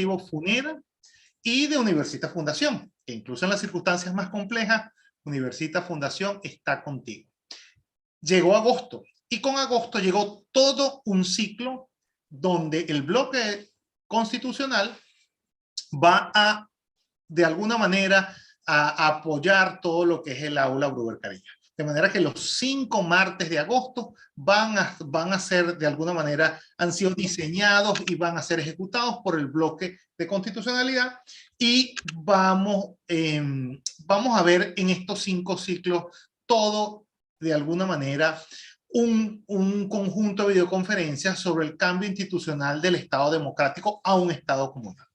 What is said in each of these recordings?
Educativo FUNEDA y de Universitas Fundación, que incluso en las circunstancias más complejas, Universitas Fundación está contigo. Llegó agosto y con agosto llegó todo un ciclo donde el bloque constitucional va a, de alguna manera, a apoyar todo lo que es el aula Bruber Carillas. De manera que los 5 martes de agosto van a ser, de alguna manera, han sido diseñados y van a ser ejecutados por el bloque de constitucionalidad. Y vamos a ver en estos 5 ciclos todo, de alguna manera, un conjunto de videoconferencias sobre el cambio institucional del Estado democrático a un Estado comunal.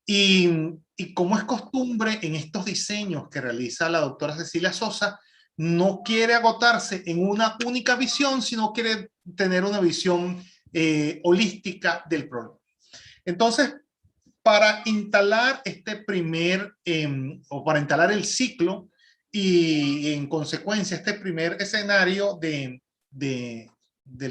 Y como es costumbre en estos diseños que realiza la doctora Cecilia Sosa, no quiere agotarse en una única visión, sino quiere tener una visión holística del problema. Entonces, para instalar este o para instalar el ciclo y en consecuencia este primer escenario del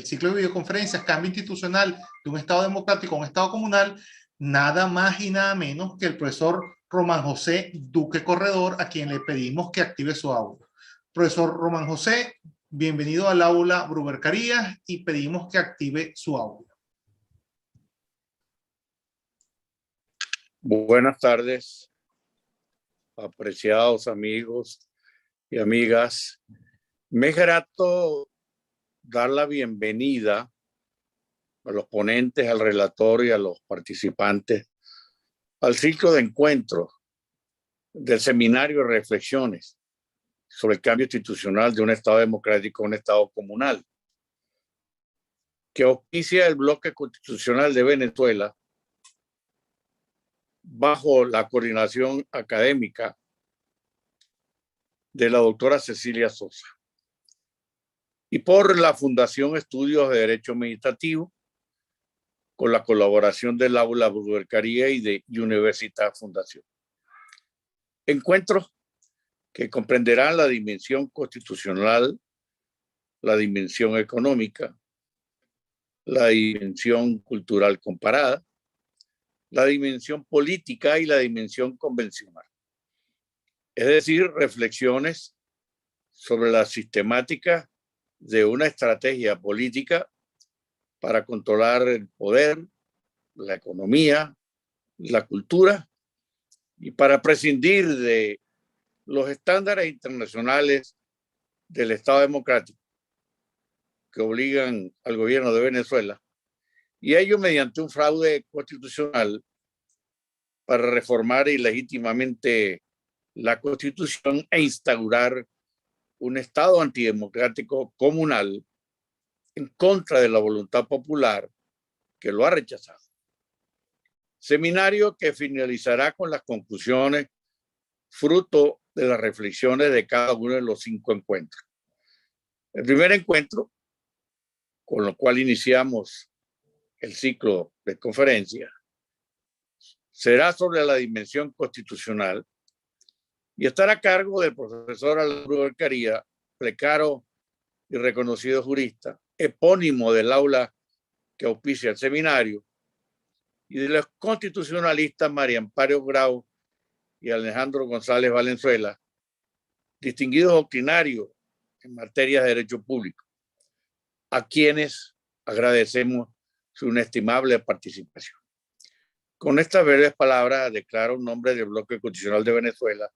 ciclo de videoconferencias, cambio institucional de un Estado democrático a un Estado comunal, nada más y nada menos que el profesor Román José Duque Corredor, a quien le pedimos que active su audio. Profesor Román José, bienvenido al aula Bruber Carillas y pedimos que active su audio. Buenas tardes, apreciados amigos y amigas. Me es grato dar la bienvenida a los ponentes, al relator y a los participantes al ciclo de encuentros del seminario de reflexiones sobre el cambio institucional de un Estado democrático a un Estado comunal, que auspicia el bloque constitucional de Venezuela bajo la coordinación académica de la doctora Cecilia Sosa y por la Fundación Estudios de Derecho Administrativo, con la colaboración del aula Bruber Carillas y de Universitas Fundación. Encuentros que comprenderán la dimensión constitucional, la dimensión económica, la dimensión cultural comparada, la dimensión política y la dimensión convencional. Es decir, reflexiones sobre la sistemática de una estrategia política para controlar el poder, la economía, la cultura y para prescindir de los estándares internacionales del Estado democrático que obligan al gobierno de Venezuela, y ello mediante un fraude constitucional para reformar ilegítimamente la Constitución e instaurar un Estado antidemocrático comunal en contra de la voluntad popular que lo ha rechazado. Seminario que finalizará con las conclusiones fruto de las reflexiones de cada uno de los 5 encuentros. El primer encuentro, con lo cual iniciamos el ciclo de conferencias, será sobre la dimensión constitucional y estará a cargo del profesor Bruber Carillas, precaro y reconocido jurista, epónimo del aula que auspicia el seminario, y de los constitucionalistas María Amparo Grau y Alejandro González Valenzuela, distinguidos doctrinarios en materia de derecho público, a quienes agradecemos su inestimable participación. Con estas breves palabras declaro en nombre del Bloque Constitucional de Venezuela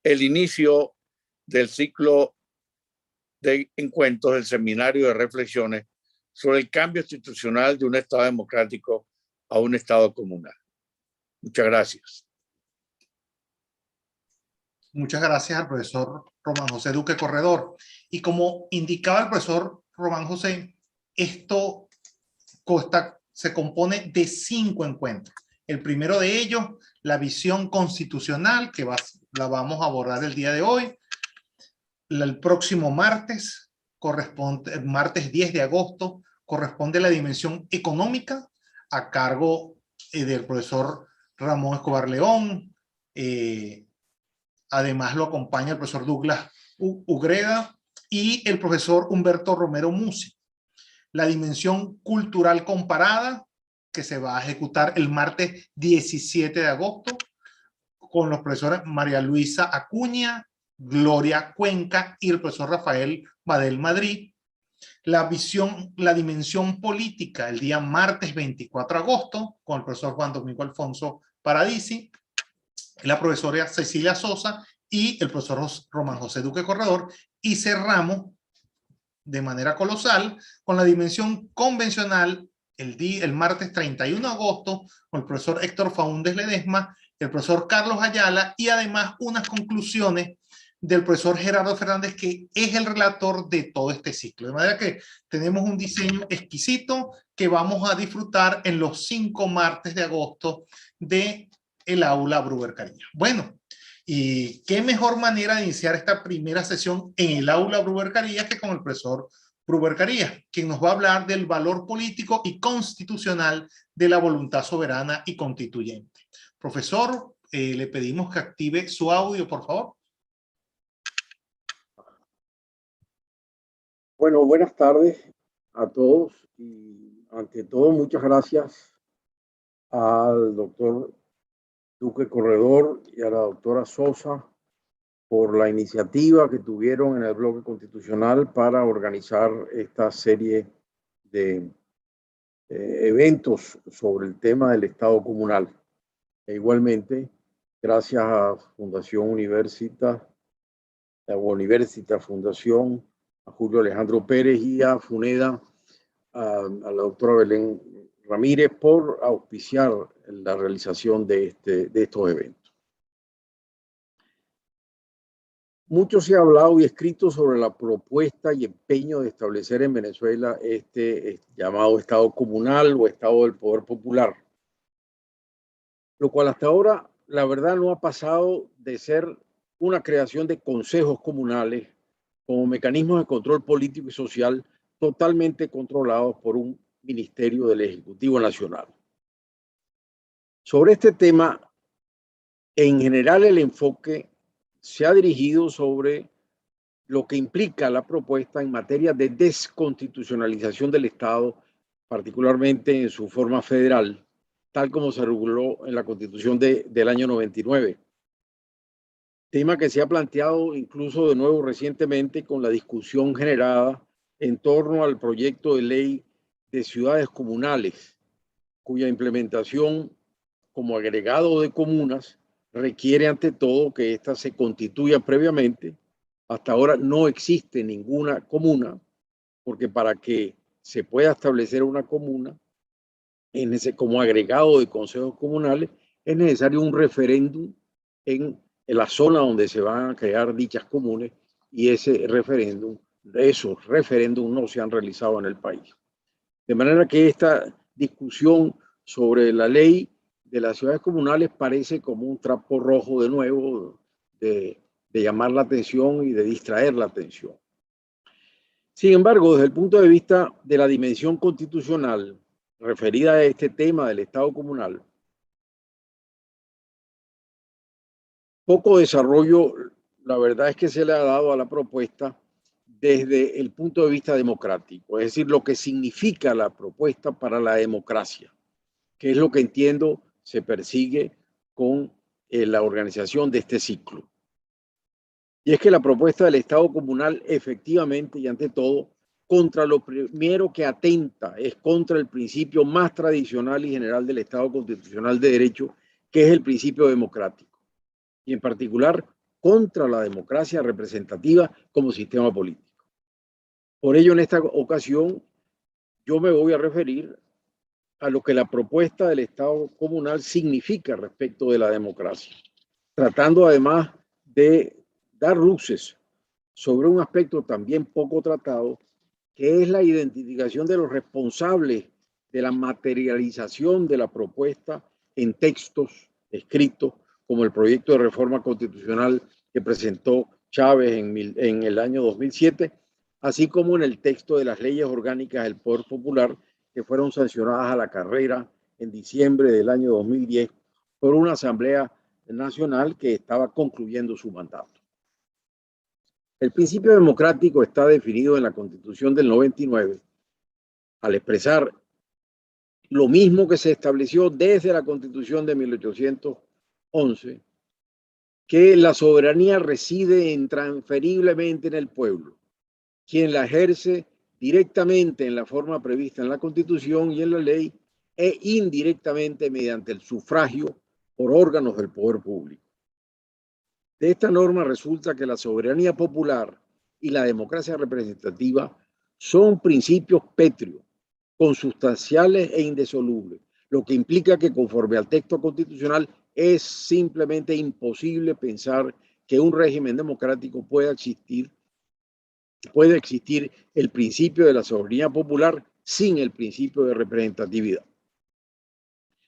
el inicio del ciclo de encuentros del seminario de reflexiones sobre el cambio institucional de un Estado democrático a un Estado comunal. Muchas gracias. Muchas gracias al profesor Román José Duque Corredor. Y como indicaba el profesor Román José, esto se compone de 5 encuentros. El primero de ellos, la visión constitucional, que la vamos a abordar el día de hoy. El próximo martes, martes 10 de agosto, corresponde la dimensión económica a cargo del profesor Ramón Escobar León. Además lo acompaña el profesor Douglas Ugreda y el profesor Humberto Romero Musi. La dimensión cultural comparada que se va a ejecutar el martes 17 de agosto con los profesores María Luisa Acuña, Gloria Cuenca y el profesor Rafael Badel Madrid. La dimensión política el día martes 24 de agosto con el profesor Juan Domingo Alfonso Paradisi, la profesora Cecilia Sosa y el profesor Román José Duque Corredor, y cerramos de manera colosal con la dimensión convencional el martes 31 de agosto con el profesor Héctor Faúndez Ledesma, el profesor Carlos Ayala y además unas conclusiones del profesor Gerardo Fernández, que es el relator de todo este ciclo. De manera que tenemos un diseño exquisito que vamos a disfrutar en los 5 martes de agosto de el aula Bruber Carillas. Bueno, y qué mejor manera de iniciar esta primera sesión en el aula Bruber Carillas que con el profesor Bruber Carillas, quien nos va a hablar del valor político y constitucional de la voluntad soberana y constituyente. Profesor, le pedimos que active su audio, por favor. Bueno, buenas tardes a todos y ante todo muchas gracias al doctor Duque Corredor y a la doctora Sosa por la iniciativa que tuvieron en el bloque constitucional para organizar esta serie de eventos sobre el tema del Estado comunal. E igualmente, gracias a Fundación Universita, Fundación, a Julio Alejandro Pérez y a FUNEDA, a la doctora Belén Ramírez por auspiciar la realización de estos eventos. Mucho se ha hablado y escrito sobre la propuesta y empeño de establecer en Venezuela este llamado Estado comunal o Estado del Poder Popular, lo cual hasta ahora, la verdad, no ha pasado de ser una creación de consejos comunales como mecanismos de control político y social totalmente controlados por un ministerio del Ejecutivo Nacional. Sobre este tema, en general el enfoque se ha dirigido sobre lo que implica la propuesta en materia de desconstitucionalización del Estado, particularmente en su forma federal, tal como se reguló en la Constitución del año 99. Tema que se ha planteado incluso de nuevo recientemente con la discusión generada en torno al proyecto de ley de ciudades comunales, cuya implementación como agregado de comunas requiere ante todo que éstas se constituyan previamente. Hasta ahora no existe ninguna comuna, porque para que se pueda establecer una comuna como agregado de consejos comunales es necesario un referéndum en la zona donde se van a crear dichas comunes, y esos referéndums no se han realizado en el país. De manera que esta discusión sobre la ley de las ciudades comunales parece como un trapo rojo de nuevo de llamar la atención y de distraer la atención. Sin embargo, desde el punto de vista de la dimensión constitucional referida a este tema del Estado comunal, poco desarrollo, la verdad es que se le ha dado a la propuesta desde el punto de vista democrático, es decir, lo que significa la propuesta para la democracia, que es lo que entiendo se persigue con la organización de este ciclo. Y es que la propuesta del Estado comunal efectivamente y ante todo, contra lo primero que atenta es contra el principio más tradicional y general del Estado constitucional de derecho, que es el principio democrático, y en particular contra la democracia representativa como sistema político. Por ello, en esta ocasión, yo me voy a referir a lo que la propuesta del Estado comunal significa respecto de la democracia, tratando además de dar luces sobre un aspecto también poco tratado, que es la identificación de los responsables de la materialización de la propuesta en textos escritos, como el proyecto de reforma constitucional que presentó Chávez en el año 2007, así como en el texto de las leyes orgánicas del Poder Popular que fueron sancionadas a la carrera en diciembre del año 2010 por una Asamblea Nacional que estaba concluyendo su mandato. El principio democrático está definido en la Constitución del 99 al expresar lo mismo que se estableció desde la Constitución de 1811, que la soberanía reside intransferiblemente en el pueblo, quien la ejerce directamente en la forma prevista en la Constitución y en la ley e indirectamente mediante el sufragio por órganos del poder público. De esta norma resulta que la soberanía popular y la democracia representativa son principios pétreos, consustanciales e indisolubles, lo que implica que conforme al texto constitucional es simplemente imposible pensar que un régimen democrático puede existir el principio de la soberanía popular sin el principio de representatividad.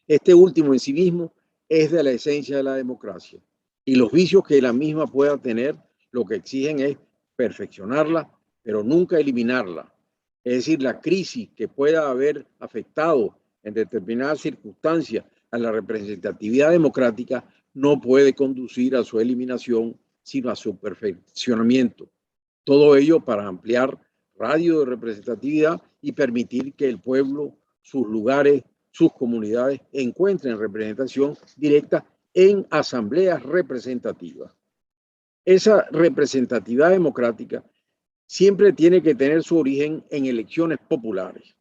Este último en sí mismo es de la esencia de la democracia y los vicios que la misma pueda tener lo que exigen es perfeccionarla, pero nunca eliminarla. Es decir, la crisis que pueda haber afectado en determinadas circunstancias a la representatividad democrática no puede conducir a su eliminación, sino a su perfeccionamiento. Todo ello para ampliar radio de representatividad y permitir que el pueblo, sus lugares, sus comunidades encuentren representación directa en asambleas representativas. Esa representatividad democrática siempre tiene que tener su origen en elecciones populares.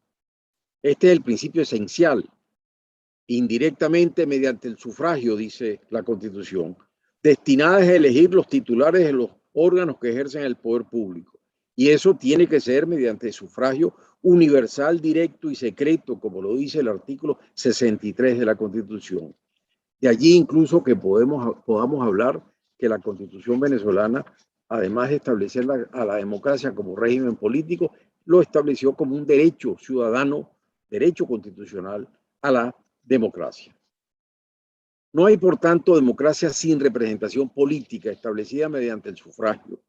Este es el principio esencial, indirectamente mediante el sufragio, dice la Constitución, destinadas a elegir los titulares de los órganos que ejercen el poder público. Y eso tiene que ser mediante sufragio universal, directo y secreto, como lo dice el artículo 63 de la Constitución. De allí incluso que podamos hablar que la Constitución venezolana, además de establecer a la democracia como régimen político, lo estableció como un derecho ciudadano, derecho constitucional a la democracia. No hay, por tanto, democracia sin representación política establecida mediante el sufragio,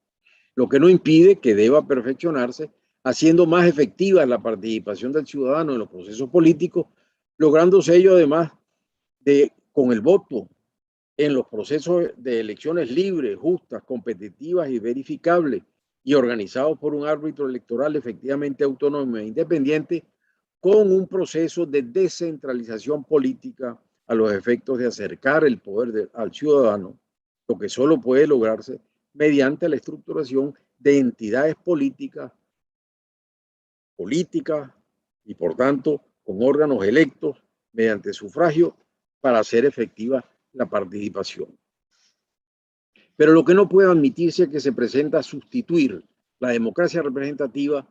lo que no impide que deba perfeccionarse, haciendo más efectiva la participación del ciudadano en los procesos políticos, lográndose ello además con el voto en los procesos de elecciones libres, justas, competitivas y verificables y organizados por un árbitro electoral efectivamente autónomo e independiente, con un proceso de descentralización política a los efectos de acercar el poder al ciudadano, lo que solo puede lograrse mediante la estructuración de entidades políticas y por tanto con órganos electos mediante sufragio para hacer efectiva la participación. Pero lo que no puede admitirse es que se presenta a sustituir la democracia representativa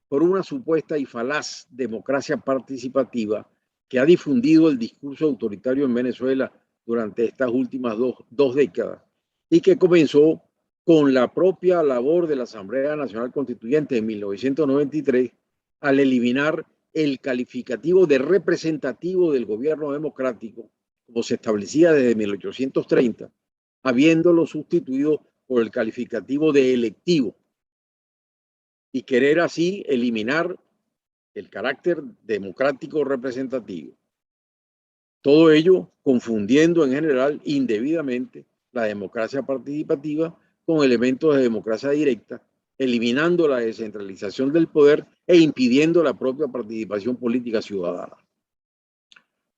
por una supuesta y falaz democracia participativa que ha difundido el discurso autoritario en Venezuela durante estas últimas dos décadas y que comenzó con la propia labor de la Asamblea Nacional Constituyente en 1993 al eliminar el calificativo de representativo del gobierno democrático, como se establecía desde 1830, habiéndolo sustituido por el calificativo de electivo y querer así eliminar el carácter democrático representativo. Todo ello confundiendo en general indebidamente la democracia participativa con elementos de democracia directa, eliminando la descentralización del poder e impidiendo la propia participación política ciudadana.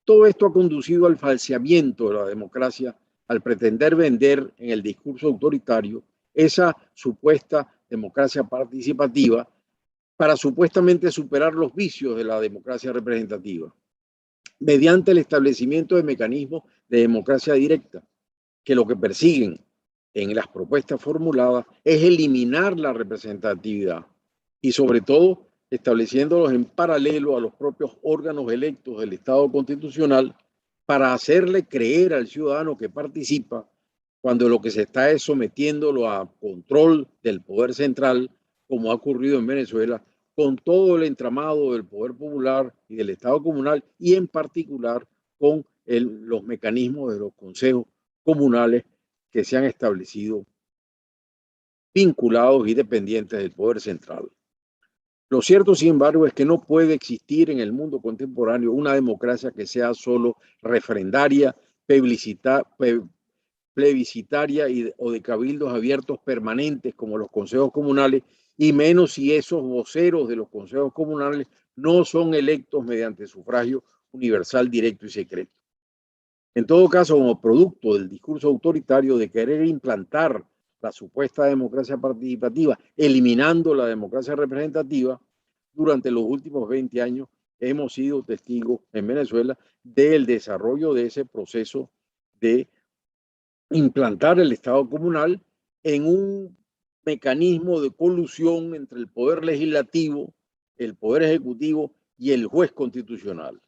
Todo esto ha conducido al falseamiento de la democracia al pretender vender en el discurso autoritario esa supuesta democracia participativa para supuestamente superar los vicios de la democracia representativa, mediante el establecimiento de mecanismos de democracia directa, que lo que persiguen en las propuestas formuladas es eliminar la representatividad y sobre todo estableciéndolos en paralelo a los propios órganos electos del Estado constitucional para hacerle creer al ciudadano que participa cuando lo que se está es sometiéndolo a control del poder central, como ha ocurrido en Venezuela, con todo el entramado del poder popular y del Estado comunal y en particular con los mecanismos de los consejos comunales que se han establecido vinculados y dependientes del poder central. Lo cierto, sin embargo, es que no puede existir en el mundo contemporáneo una democracia que sea solo referendaria, plebiscitaria o de cabildos abiertos permanentes como los consejos comunales, y menos si esos voceros de los consejos comunales no son electos mediante sufragio universal, directo y secreto. En todo caso, como producto del discurso autoritario de querer implantar la supuesta democracia participativa, eliminando la democracia representativa, durante los últimos 20 años hemos sido testigos en Venezuela del desarrollo de ese proceso de implantar el Estado comunal en un mecanismo de colusión entre el poder legislativo, el poder ejecutivo y el juez constitucional.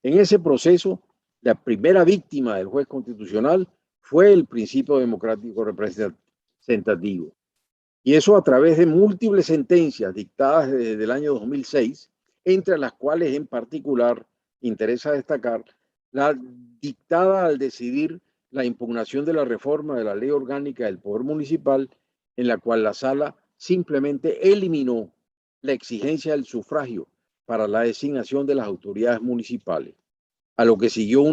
En ese proceso, la primera víctima del juez constitucional fue el principio democrático representativo. Y eso a través de múltiples sentencias dictadas desde el año 2006, entre las cuales en particular interesa destacar la dictada al decidir la impugnación de la reforma de la Ley Orgánica del Poder Municipal, en la cual la Sala simplemente eliminó la exigencia del sufragio para la designación de las autoridades municipales, a lo que siguió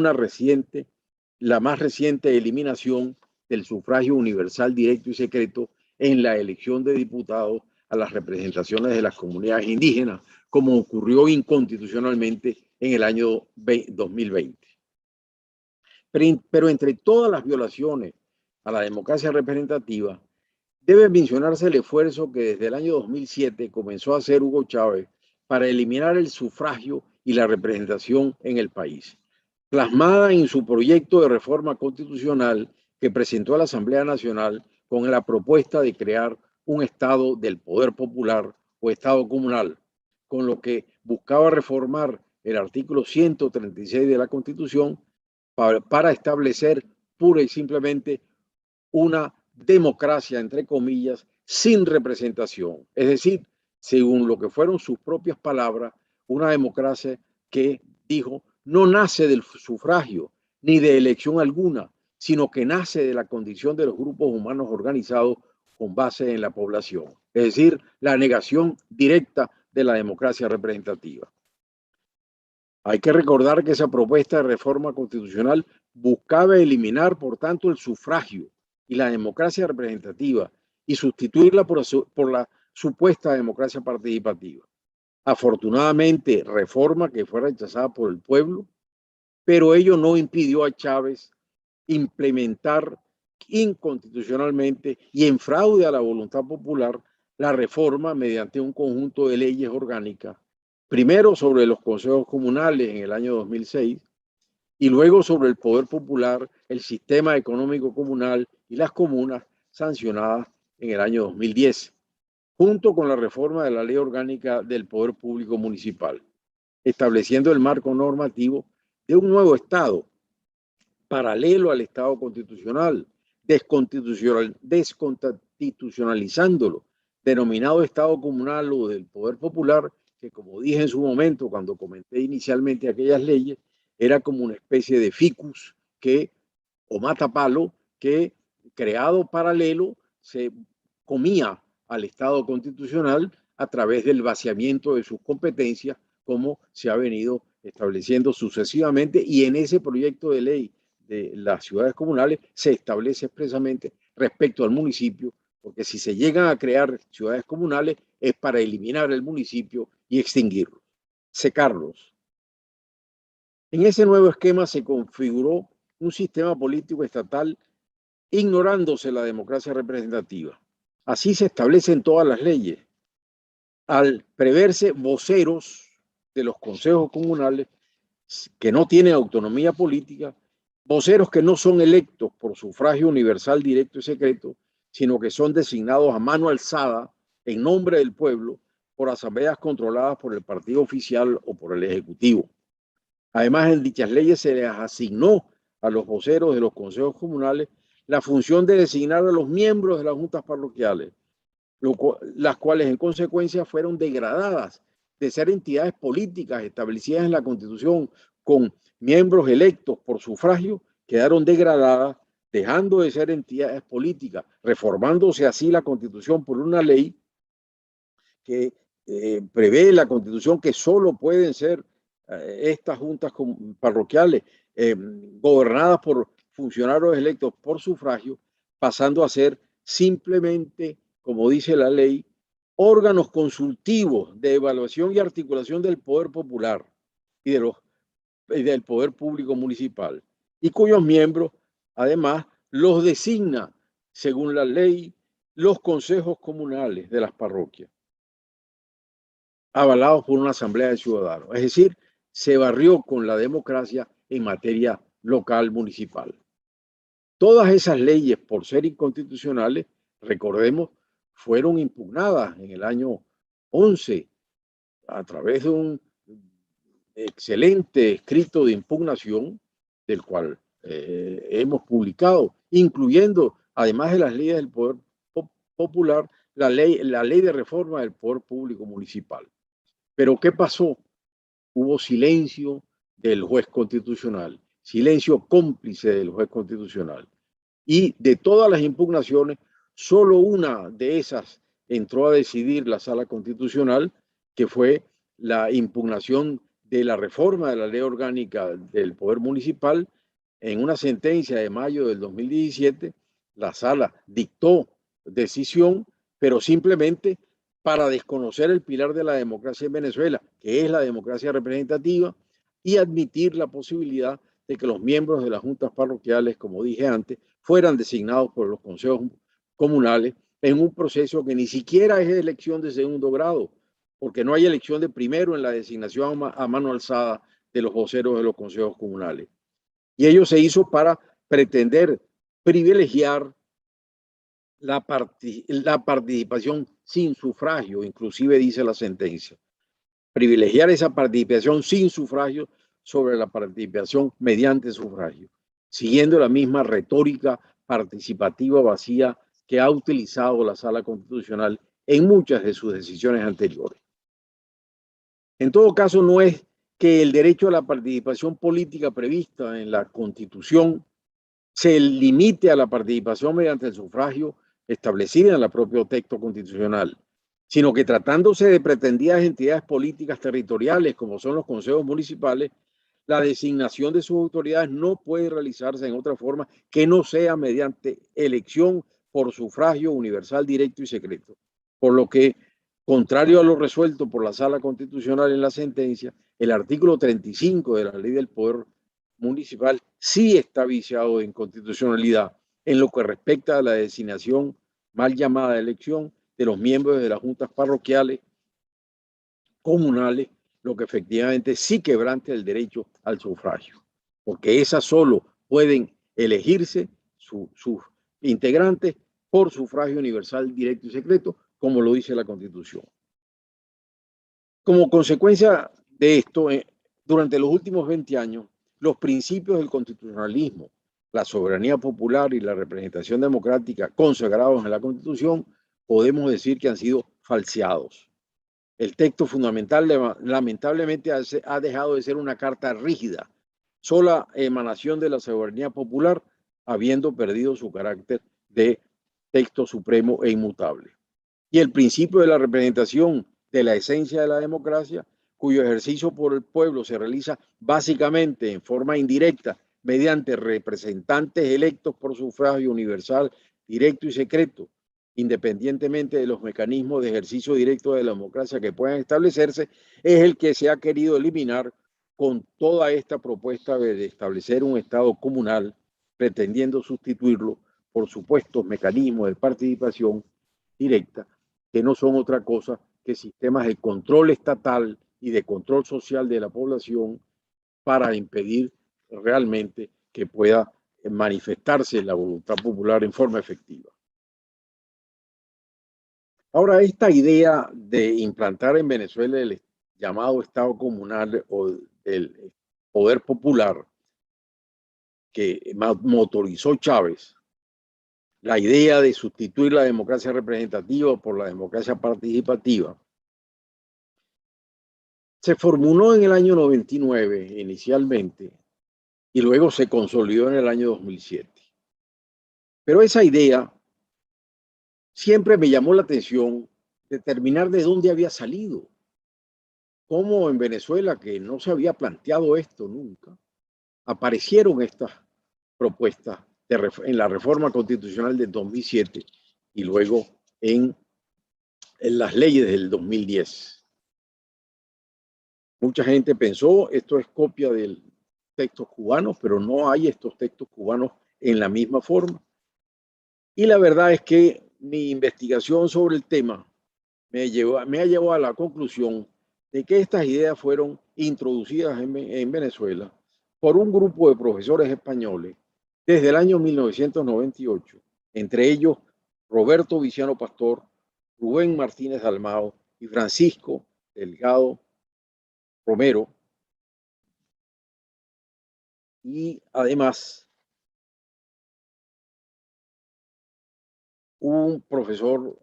la más reciente eliminación del sufragio universal, directo y secreto en la elección de diputados a las representaciones de las comunidades indígenas, como ocurrió inconstitucionalmente en el año 2020. Pero entre todas las violaciones a la democracia representativa, debe mencionarse el esfuerzo que desde el año 2007 comenzó a hacer Hugo Chávez para eliminar el sufragio y la representación en el país, plasmada en su proyecto de reforma constitucional que presentó a la Asamblea Nacional con la propuesta de crear un Estado del poder popular o Estado comunal, con lo que buscaba reformar el artículo 136 de la Constitución para establecer pura y simplemente una democracia, entre comillas, sin representación. Es decir, según lo que fueron sus propias palabras, una democracia que, dijo, no nace del sufragio ni de elección alguna, sino que nace de la condición de los grupos humanos organizados con base en la población. Es decir, la negación directa de la democracia representativa. Hay que recordar que esa propuesta de reforma constitucional buscaba eliminar, por tanto, el sufragio y la democracia representativa y sustituirla por la supuesta democracia participativa. Afortunadamente, reforma que fue rechazada por el pueblo, pero ello no impidió a Chávez implementar inconstitucionalmente y en fraude a la voluntad popular la reforma mediante un conjunto de leyes orgánicas, primero sobre los consejos comunales en el año 2006 y luego sobre el poder popular, el sistema económico comunal y las comunas sancionadas en el año 2010, junto con la reforma de la Ley Orgánica del Poder Público Municipal, estableciendo el marco normativo de un nuevo Estado paralelo al Estado constitucional, desconstitucionalizándolo, denominado Estado comunal o del Poder Popular, que como dije en su momento cuando comenté inicialmente aquellas leyes, era como una especie de ficus o matapalo que, creado paralelo, se comía al Estado constitucional a través del vaciamiento de sus competencias, como se ha venido estableciendo sucesivamente, y en ese proyecto de ley de las ciudades comunales se establece expresamente respecto al municipio, porque si se llegan a crear ciudades comunales es para eliminar el municipio y extinguirlo, secarlos. En ese nuevo esquema se configuró un sistema político estatal ignorándose la democracia representativa. Así se establecen todas las leyes, al preverse voceros de los consejos comunales que no tienen autonomía política, voceros que no son electos por sufragio universal, directo y secreto, sino que son designados a mano alzada en nombre del pueblo por asambleas controladas por el partido oficial o por el ejecutivo. Además, en dichas leyes se les asignó a los voceros de los consejos comunales la función de designar a los miembros de las juntas parroquiales, las cuales en consecuencia fueron degradadas de ser entidades políticas establecidas en la Constitución con miembros electos por sufragio, quedaron degradadas, dejando de ser entidades políticas, reformándose así la Constitución por una ley que prevé la Constitución que solo pueden ser estas juntas parroquiales gobernadas por funcionarios electos por sufragio, pasando a ser simplemente, como dice la ley, órganos consultivos de evaluación y articulación del poder popular y de los del Poder Público Municipal y cuyos miembros, además, los designa, según la ley, los consejos comunales de las parroquias, avalados por una asamblea de ciudadanos. Es decir, se barrió con la democracia en materia local municipal. Todas esas leyes, por ser inconstitucionales, recordemos, fueron impugnadas en el año 11 a través de un excelente escrito de impugnación, del cual hemos publicado, incluyendo, además de las leyes del Poder Popular, la ley de reforma del Poder Público Municipal. Pero ¿qué pasó? Hubo silencio del juez constitucional, silencio cómplice del juez constitucional. Y de todas las impugnaciones, solo una de esas entró a decidir la Sala Constitucional, que fue la impugnación de la reforma de la ley orgánica del Poder Municipal. En una sentencia de mayo del 2017, la Sala dictó decisión, pero simplemente para desconocer el pilar de la democracia en Venezuela, que es la democracia representativa, y admitir la posibilidad de que los miembros de las juntas parroquiales, como dije antes, fueran designados por los consejos comunales en un proceso que ni siquiera es elección de segundo grado, porque no hay elección de primero en la designación a mano alzada de los voceros de los consejos comunales. Y ello se hizo para pretender privilegiar la participación sin sufragio, inclusive dice la sentencia, privilegiar esa participación sin sufragio sobre la participación mediante sufragio, siguiendo la misma retórica participativa vacía que ha utilizado la Sala Constitucional en muchas de sus decisiones anteriores. En todo caso, no es que el derecho a la participación política prevista en la Constitución se limite a la participación mediante el sufragio establecida en el propio texto constitucional, sino que tratándose de pretendidas entidades políticas territoriales como son los consejos municipales, la designación de sus autoridades no puede realizarse en otra forma que no sea mediante elección por sufragio universal, directo y secreto. Por lo que, contrario a lo resuelto por la Sala Constitucional en la sentencia, el artículo 35 de la Ley del Poder Municipal sí está viciado de inconstitucionalidad en lo que respecta a la designación mal llamada elección de los miembros de las juntas parroquiales comunales, lo que efectivamente sí quebrante el derecho al sufragio, porque esas solo pueden elegirse sus integrantes por sufragio universal, directo y secreto, como lo dice la Constitución. Como consecuencia de esto, durante los últimos 20 años, los principios del constitucionalismo, la soberanía popular y la representación democrática consagrados en la Constitución, podemos decir que han sido falseados. El texto fundamental lamentablemente ha dejado de ser una carta rígida, sola emanación de la soberanía popular, habiendo perdido su carácter de texto supremo e inmutable. Y el principio de la representación de la esencia de la democracia, cuyo ejercicio por el pueblo se realiza básicamente en forma indirecta mediante representantes electos por sufragio universal, directo y secreto, independientemente de los mecanismos de ejercicio directo de la democracia que puedan establecerse, es el que se ha querido eliminar con toda esta propuesta de establecer un Estado comunal, pretendiendo sustituirlo por supuestos mecanismos de participación directa, que no son otra cosa que sistemas de control estatal y de control social de la población para impedir realmente que pueda manifestarse la voluntad popular en forma efectiva. Ahora, esta idea de implantar en Venezuela el llamado Estado comunal o el poder popular que motorizó Chávez, la idea de sustituir la democracia representativa por la democracia participativa, se formuló en el año 99 inicialmente y luego se consolidó en el año 2007. Pero esa idea siempre me llamó la atención determinar de dónde había salido. Cómo en Venezuela, que no se había planteado esto nunca, aparecieron estas propuestas en la reforma constitucional del 2007 y luego en las leyes del 2010. Mucha gente pensó, esto es copia del textos cubanos, pero no hay estos textos cubanos en la misma forma. Y la verdad es que mi investigación sobre el tema me ha llevado a la conclusión de que estas ideas fueron introducidas en Venezuela por un grupo de profesores españoles desde el año 1998, entre ellos Roberto Viciano Pastor, Rubén Martínez Dalmao y Francisco Delgado Romero. Y además, un profesor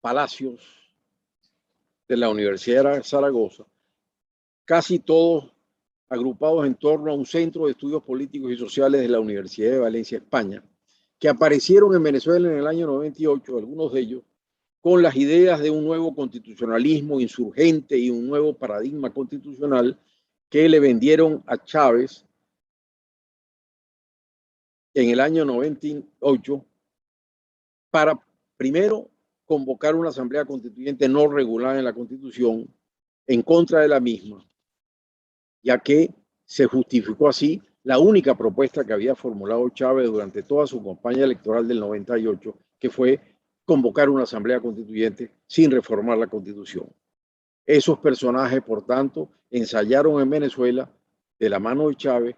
Palacios de la Universidad de Zaragoza, casi todos agrupados en torno a un centro de estudios políticos y sociales de la Universidad de Valencia, España, que aparecieron en Venezuela en el año 98, algunos de ellos, con las ideas de un nuevo constitucionalismo insurgente y un nuevo paradigma constitucional que le vendieron a Chávez en el año 98 para, primero, convocar una asamblea constituyente no regular en la Constitución en contra de la misma, ya que se justificó así la única propuesta que había formulado Chávez durante toda su campaña electoral del 98, que fue convocar una asamblea constituyente sin reformar la Constitución. Esos personajes, por tanto, ensayaron en Venezuela, de la mano de Chávez,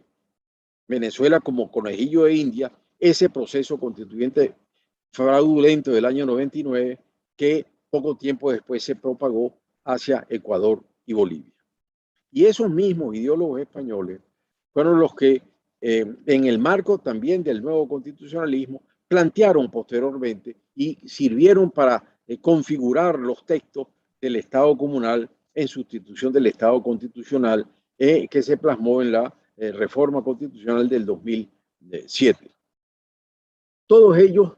Venezuela como conejillo de India, ese proceso constituyente fraudulento del año 99 que poco tiempo después se propagó hacia Ecuador y Bolivia. Y esos mismos ideólogos españoles fueron los que, en el marco también del nuevo constitucionalismo, plantearon posteriormente y sirvieron para configurar los textos del Estado comunal en sustitución del Estado constitucional que se plasmó en la reforma constitucional del 2007. Todos ellos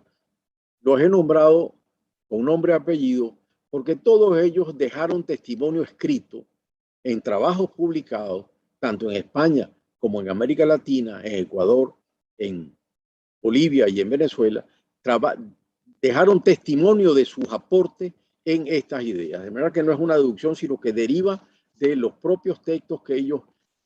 los he nombrado con nombre y apellido porque todos ellos dejaron testimonio escrito en trabajos publicados, tanto en España como en América Latina, en Ecuador, en Bolivia y en Venezuela, dejaron testimonio de sus aportes en estas ideas. De manera que no es una deducción, sino que deriva de los propios textos que ellos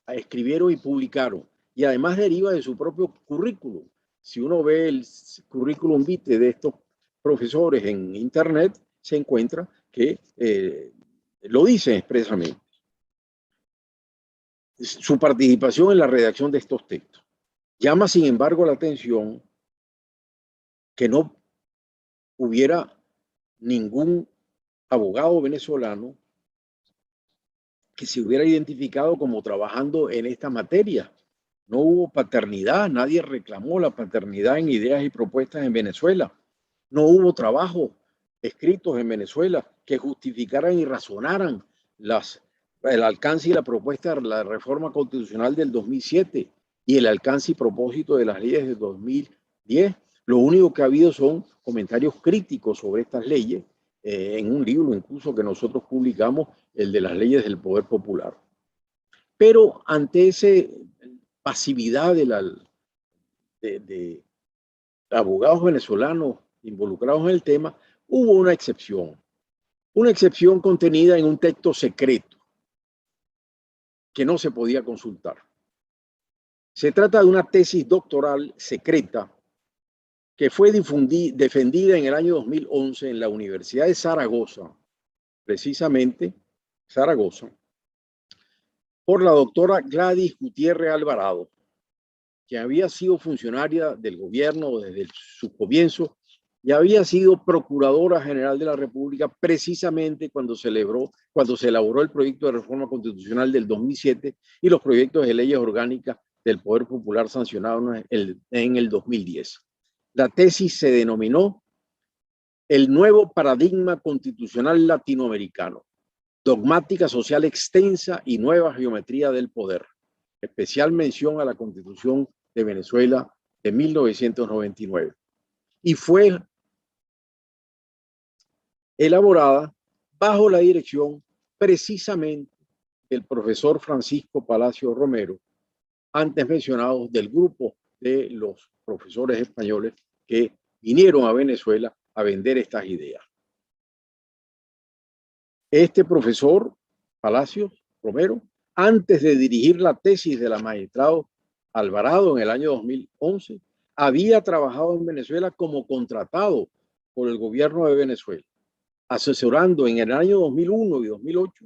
escribieron y publicaron. Y además deriva de su propio currículum. Si uno ve el currículum vitae de estos profesores en Internet, se encuentra que lo dicen expresamente. Su participación en la redacción de estos textos. Llama, sin embargo, la atención que no hubiera ningún abogado venezolano que se hubiera identificado como trabajando en esta materia. No hubo paternidad, nadie reclamó la paternidad en ideas y propuestas en Venezuela. No hubo trabajos escritos en Venezuela que justificaran y razonaran el alcance y la propuesta de la reforma constitucional del 2007 y el alcance y propósito de las leyes del 2010. Lo único que ha habido son comentarios críticos sobre estas leyes en un libro incluso que nosotros publicamos, el de las leyes del poder popular. Pero ante esa pasividad de abogados venezolanos involucrados en el tema, hubo una excepción contenida en un texto secreto que no se podía consultar. Se trata de una tesis doctoral secreta que fue defendida en el año 2011 en la Universidad de Zaragoza, precisamente Zaragoza, por la doctora Gladys Gutiérrez Alvarado, que había sido funcionaria del gobierno desde su comienzo y había sido procuradora general de la República precisamente cuando se elaboró el proyecto de reforma constitucional del 2007 y los proyectos de leyes orgánicas del Poder Popular sancionados en el 2010. La tesis se denominó El nuevo paradigma constitucional latinoamericano, dogmática social extensa y nueva geometría del poder. Especial mención a la Constitución de Venezuela de 1999. Y fue elaborada bajo la dirección precisamente del profesor Francisco Palacio Romero, antes mencionado, del grupo de los profesores españoles que vinieron a Venezuela a vender estas ideas. Este profesor Palacio Romero antes de dirigir la tesis de la magistrado Alvarado en el año 2011, había trabajado en Venezuela como contratado por el gobierno de Venezuela, asesorando en el año 2001 y 2008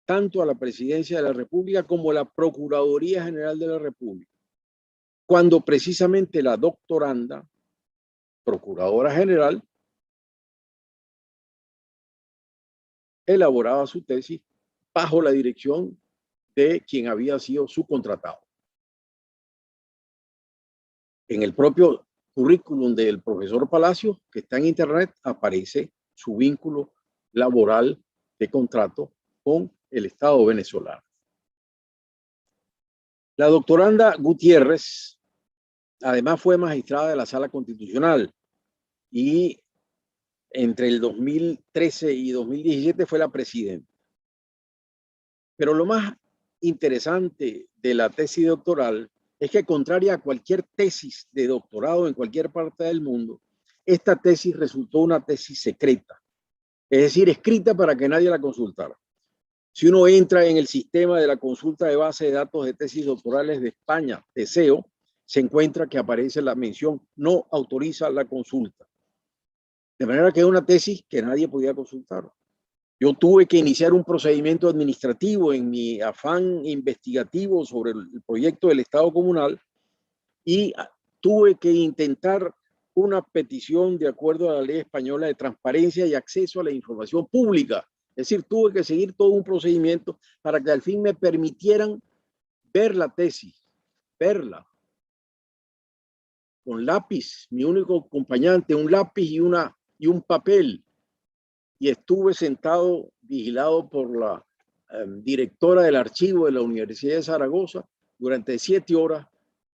tanto a la Presidencia de la República como a la Procuraduría General de la República, cuando precisamente la doctoranda, Procuradora General, elaboraba su tesis bajo la dirección de quien había sido su contratado. En el propio currículum del profesor Palacios, que está en internet, aparece su vínculo laboral de contrato con el Estado venezolano. La doctoranda Gutiérrez, además, fue magistrada de la Sala Constitucional y entre el 2013 y 2017 fue la presidenta. Pero lo más interesante de la tesis doctoral es que, contraria a cualquier tesis de doctorado en cualquier parte del mundo, esta tesis resultó una tesis secreta, es decir, escrita para que nadie la consultara. Si uno entra en el sistema de la consulta de base de datos de tesis doctorales de España, TESEO, se encuentra que aparece la mención "no autoriza la consulta". De manera que es una tesis que nadie podía consultar. Yo tuve que iniciar un procedimiento administrativo en mi afán investigativo sobre el proyecto del Estado comunal y tuve que intentar una petición de acuerdo a la ley española de transparencia y acceso a la información pública. Es decir, tuve que seguir todo un procedimiento para que al fin me permitieran ver la tesis, verla con lápiz, mi único acompañante, un lápiz y un papel. Y estuve sentado, vigilado por la directora del archivo de la Universidad de Zaragoza durante 7 horas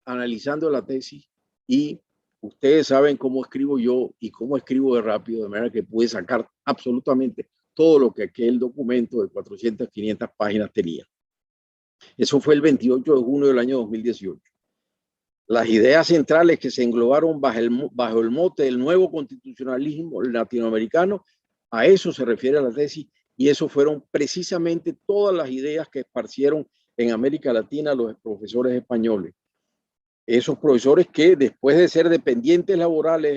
analizando la tesis, y ustedes saben cómo escribo yo y cómo escribo de rápido, de manera que pude sacar absolutamente todo lo que aquel documento de 400, 500 páginas tenía. Eso fue el 28 de junio del año 2018. Las ideas centrales que se englobaron bajo el mote del nuevo constitucionalismo latinoamericano, a eso se refiere la tesis, y eso fueron precisamente todas las ideas que esparcieron en América Latina los profesores españoles. Esos profesores que, después de ser dependientes laborales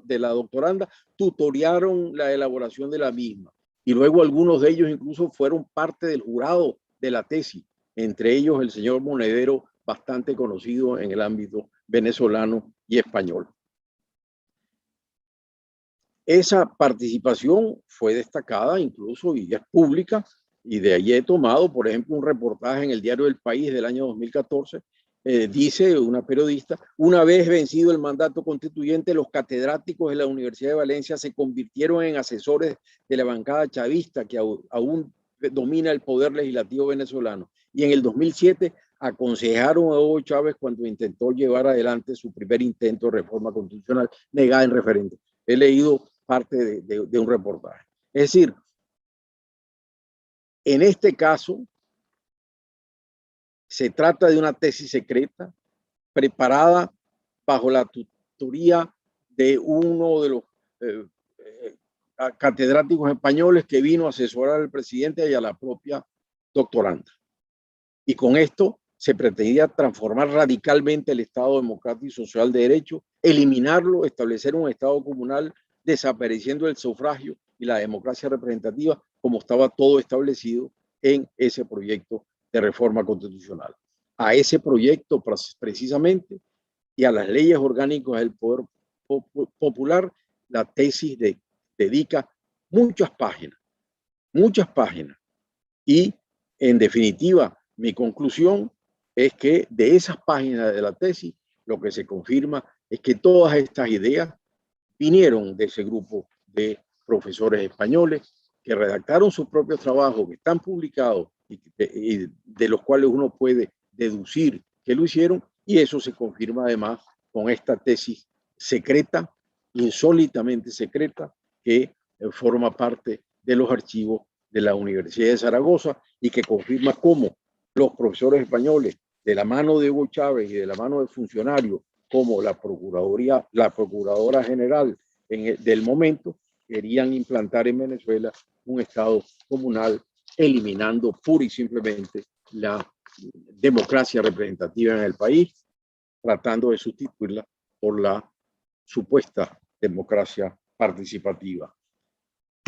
de la doctoranda, tutoriaron la elaboración de la misma. Y luego algunos de ellos incluso fueron parte del jurado de la tesis, entre ellos el señor Monedero, bastante conocido en el ámbito venezolano y español. Esa participación fue destacada incluso y es pública, y de allí he tomado, por ejemplo, un reportaje en el diario El País del año 2014. Dice una periodista: una vez vencido el mandato constituyente, los catedráticos de la Universidad de Valencia se convirtieron en asesores de la bancada chavista que aún domina el poder legislativo venezolano. Y en el 2007 aconsejaron a Hugo Chávez cuando intentó llevar adelante su primer intento de reforma constitucional negada en referéndum. He leído parte de un reportaje. Es decir, en este caso se trata de una tesis secreta preparada bajo la tutoría de uno de los catedráticos españoles que vino a asesorar al presidente y a la propia doctoranda. Y con esto se pretendía transformar radicalmente el Estado democrático y social de derecho, eliminarlo, establecer un Estado comunal, desapareciendo el sufragio y la democracia representativa, como estaba todo establecido en ese proyecto de reforma constitucional. A ese proyecto precisamente y a las leyes orgánicas del poder popular, la tesis dedica muchas páginas. Y en definitiva, mi conclusión es que de esas páginas de la tesis, lo que se confirma es que todas estas ideas vinieron de ese grupo de profesores españoles que redactaron sus propios trabajos, que están publicados y de los cuales uno puede deducir que lo hicieron, y eso se confirma además con esta tesis secreta, insólitamente secreta, que forma parte de los archivos de la Universidad de Zaragoza y que confirma cómo los profesores españoles, de la mano de Hugo Chávez y de la mano de funcionarios como la Procuradora General del momento, querían implantar en Venezuela un Estado comunal, eliminando pura y simplemente la democracia representativa en el país, tratando de sustituirla por la supuesta democracia participativa.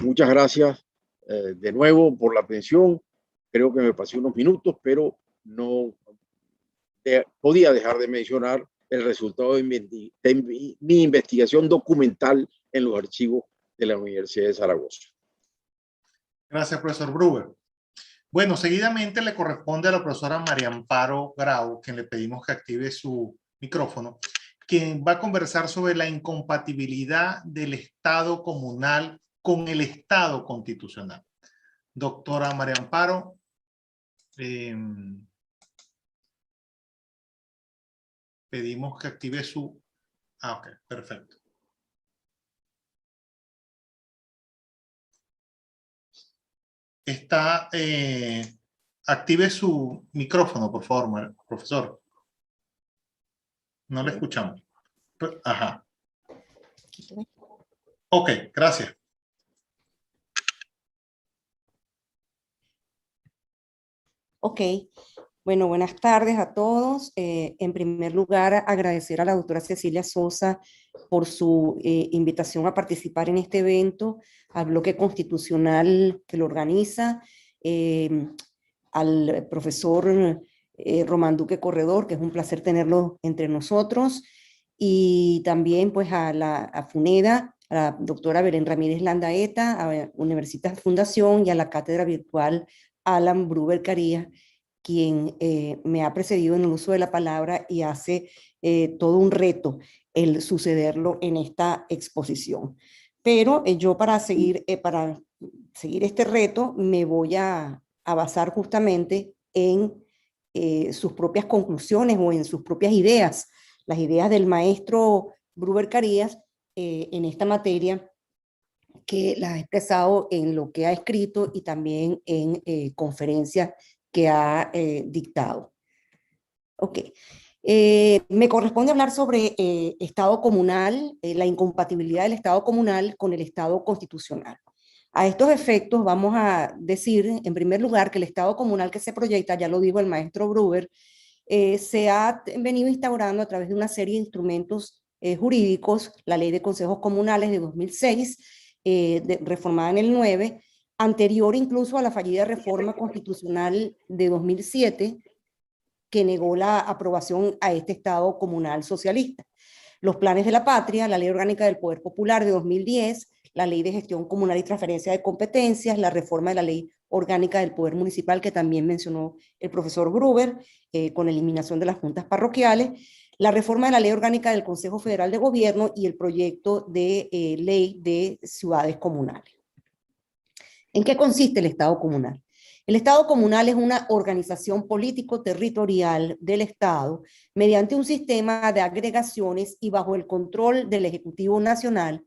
Muchas gracias de nuevo por la atención. Creo que me pasé unos minutos, pero no podía dejar de mencionar el resultado de mi investigación documental en los archivos de la Universidad de Zaragoza. Gracias, profesor Gruber. Bueno, seguidamente le corresponde a la profesora María Amparo Grau, quien le pedimos que active su micrófono, quien va a conversar sobre la incompatibilidad del Estado comunal con el Estado constitucional. Doctora María Amparo, pedimos que active su... ok, perfecto. Active su micrófono, por favor, profesor. No le escuchamos. Ajá. Ok, gracias. Ok, bueno, buenas tardes a todos. En primer lugar, agradecer a la doctora Cecilia Sosa por su invitación a participar en este evento, al bloque constitucional que lo organiza, al profesor Román Duque Corredor, que es un placer tenerlo entre nosotros, y también pues a FUNEDA, a la doctora Belén Ramírez Landaeta, a Universitas Fundación y a la cátedra virtual Alan Bruber Carías, quien me ha precedido en el uso de la palabra y hace todo un reto el sucederlo en esta exposición. Pero yo para seguir este reto me voy a basar justamente en sus propias conclusiones o en sus propias ideas, las ideas del maestro Bruber Carías en esta materia, que las ha expresado en lo que ha escrito y también en conferencias que ha dictado. Ok. Me corresponde hablar sobre Estado comunal, la incompatibilidad del Estado comunal con el Estado constitucional. A estos efectos vamos a decir, en primer lugar, que el Estado comunal que se proyecta, ya lo dijo el maestro Bruber, se ha venido instaurando a través de una serie de instrumentos jurídicos, la Ley de Consejos Comunales de 2006, reformada en el 9, anterior incluso a la fallida reforma constitucional de 2007, que negó la aprobación a este Estado comunal socialista. Los planes de la patria, la Ley Orgánica del Poder Popular de 2010, la Ley de Gestión Comunal y Transferencia de Competencias, la reforma de la Ley Orgánica del Poder Municipal, que también mencionó el profesor Gruber, con eliminación de las juntas parroquiales, la reforma de la Ley Orgánica del Consejo Federal de Gobierno y el proyecto de ley de ciudades comunales. ¿En qué consiste el Estado comunal? El Estado comunal es una organización político-territorial del Estado mediante un sistema de agregaciones y bajo el control del Ejecutivo Nacional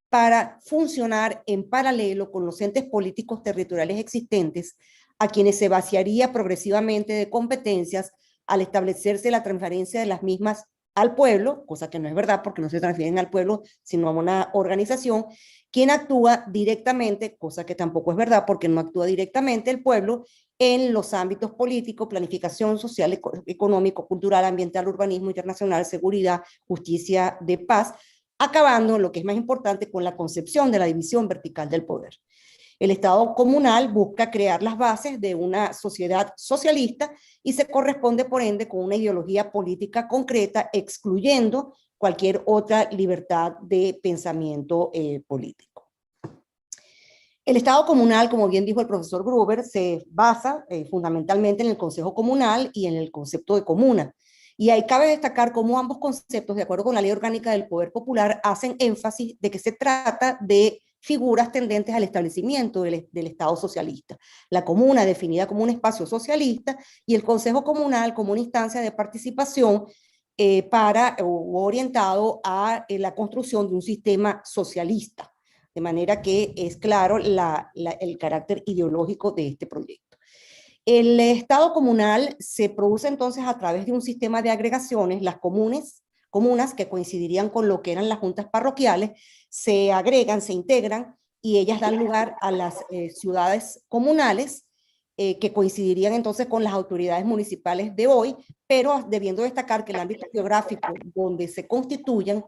para funcionar en paralelo con los entes políticos territoriales existentes, a quienes se vaciaría progresivamente de competencias al establecerse la transferencia de las mismas al pueblo, cosa que no es verdad porque no se transfieren al pueblo, sino a una organización, quien actúa directamente, cosa que tampoco es verdad porque no actúa directamente el pueblo, en los ámbitos político, planificación social, económico, cultural, ambiental, urbanismo, internacional, seguridad, justicia, de paz, acabando, lo que es más importante, con la concepción de la división vertical del poder. El Estado comunal busca crear las bases de una sociedad socialista y se corresponde, por ende, con una ideología política concreta, excluyendo cualquier otra libertad de pensamiento político. El Estado comunal, como bien dijo el profesor Gruber, se basa fundamentalmente en el Consejo Comunal y en el concepto de comuna. Y ahí cabe destacar cómo ambos conceptos, de acuerdo con la Ley Orgánica del Poder Popular, hacen énfasis de que se trata de figuras tendentes al establecimiento del Estado socialista. La comuna definida como un espacio socialista y el Consejo Comunal como una instancia de participación orientado a la construcción de un sistema socialista. De manera que es claro el carácter ideológico de este proyecto. El Estado comunal se produce entonces a través de un sistema de agregaciones. Las comunas que coincidirían con lo que eran las juntas parroquiales, se agregan, se integran y ellas dan lugar a las ciudades comunales que coincidirían entonces con las autoridades municipales de hoy, pero debiendo destacar que el ámbito geográfico donde se constituyan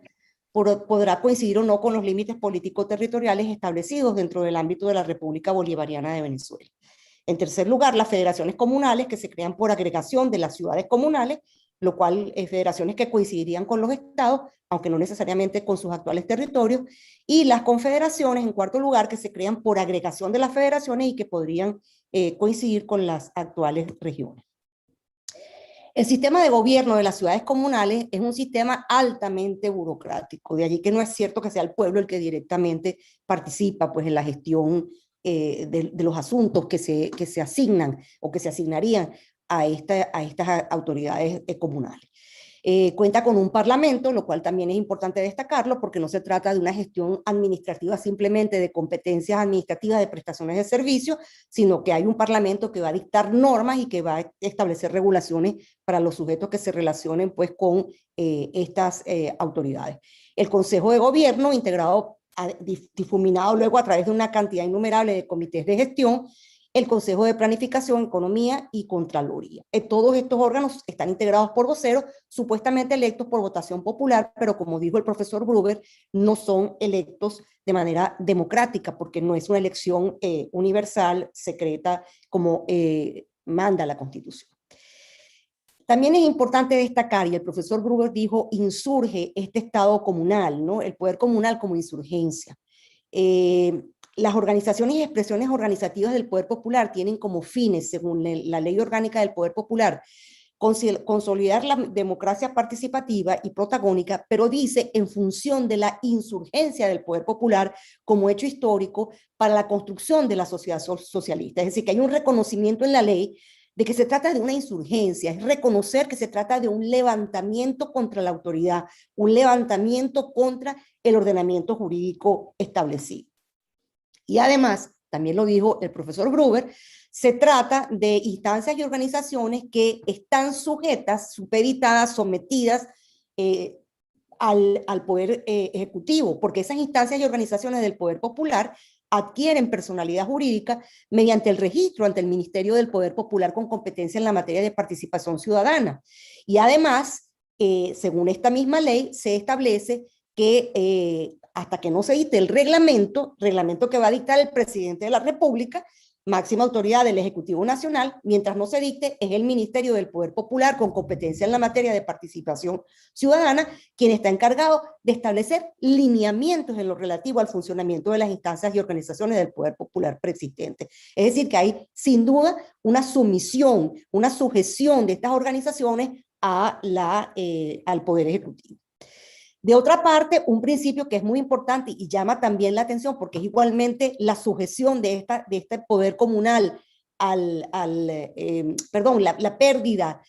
podrá coincidir o no con los límites político-territoriales establecidos dentro del ámbito de la República Bolivariana de Venezuela. En tercer lugar, las federaciones comunales que se crean por agregación de las ciudades comunales, lo cual federaciones que coincidirían con los estados, aunque no necesariamente con sus actuales territorios, y las confederaciones, en cuarto lugar, que se crean por agregación de las federaciones y que podrían coincidir con las actuales regiones. El sistema de gobierno de las ciudades comunales es un sistema altamente burocrático, de allí que no es cierto que sea el pueblo el que directamente participa pues, en la gestión de los asuntos que se asignan o que se asignarían a estas autoridades comunales. Cuenta con un parlamento, lo cual también es importante destacarlo porque no se trata de una gestión administrativa simplemente de competencias administrativas de prestaciones de servicios, sino que hay un parlamento que va a dictar normas y que va a establecer regulaciones para los sujetos que se relacionen pues, con estas autoridades. El Consejo de Gobierno, integrado, difuminado luego a través de una cantidad innumerable de comités de gestión, el Consejo de Planificación, Economía y Contraloría. Todos estos órganos están integrados por voceros, supuestamente electos por votación popular, pero como dijo el profesor Gruber, no son electos de manera democrática, porque no es una elección universal, secreta, como manda la Constitución. También es importante destacar, y el profesor Gruber dijo, insurge este Estado comunal, ¿no? El poder comunal como insurgencia. Las organizaciones y expresiones organizativas del poder popular tienen como fines, según la Ley Orgánica del Poder Popular, consolidar la democracia participativa y protagónica, pero dice en función de la insurgencia del poder popular como hecho histórico para la construcción de la sociedad socialista. Es decir, que hay un reconocimiento en la ley de que se trata de una insurgencia, es reconocer que se trata de un levantamiento contra la autoridad, un levantamiento contra el ordenamiento jurídico establecido. Y además, también lo dijo el profesor Gruber, se trata de instancias y organizaciones que están sujetas, supeditadas, sometidas al poder ejecutivo, porque esas instancias y organizaciones del poder popular adquieren personalidad jurídica mediante el registro ante el Ministerio del Poder Popular con competencia en la materia de participación ciudadana. Y además, según esta misma ley, se establece que hasta que no se dicte el reglamento que va a dictar el presidente de la República, máxima autoridad del Ejecutivo Nacional, mientras no se dicte, es el Ministerio del Poder Popular con competencia en la materia de participación ciudadana quien está encargado de establecer lineamientos en lo relativo al funcionamiento de las instancias y organizaciones del Poder Popular preexistente. Es decir, que hay sin duda una sumisión, una sujeción de estas organizaciones al Poder Ejecutivo. De otra parte, un principio que es muy importante y llama también la atención porque es igualmente la sujeción de este poder comunal la pérdida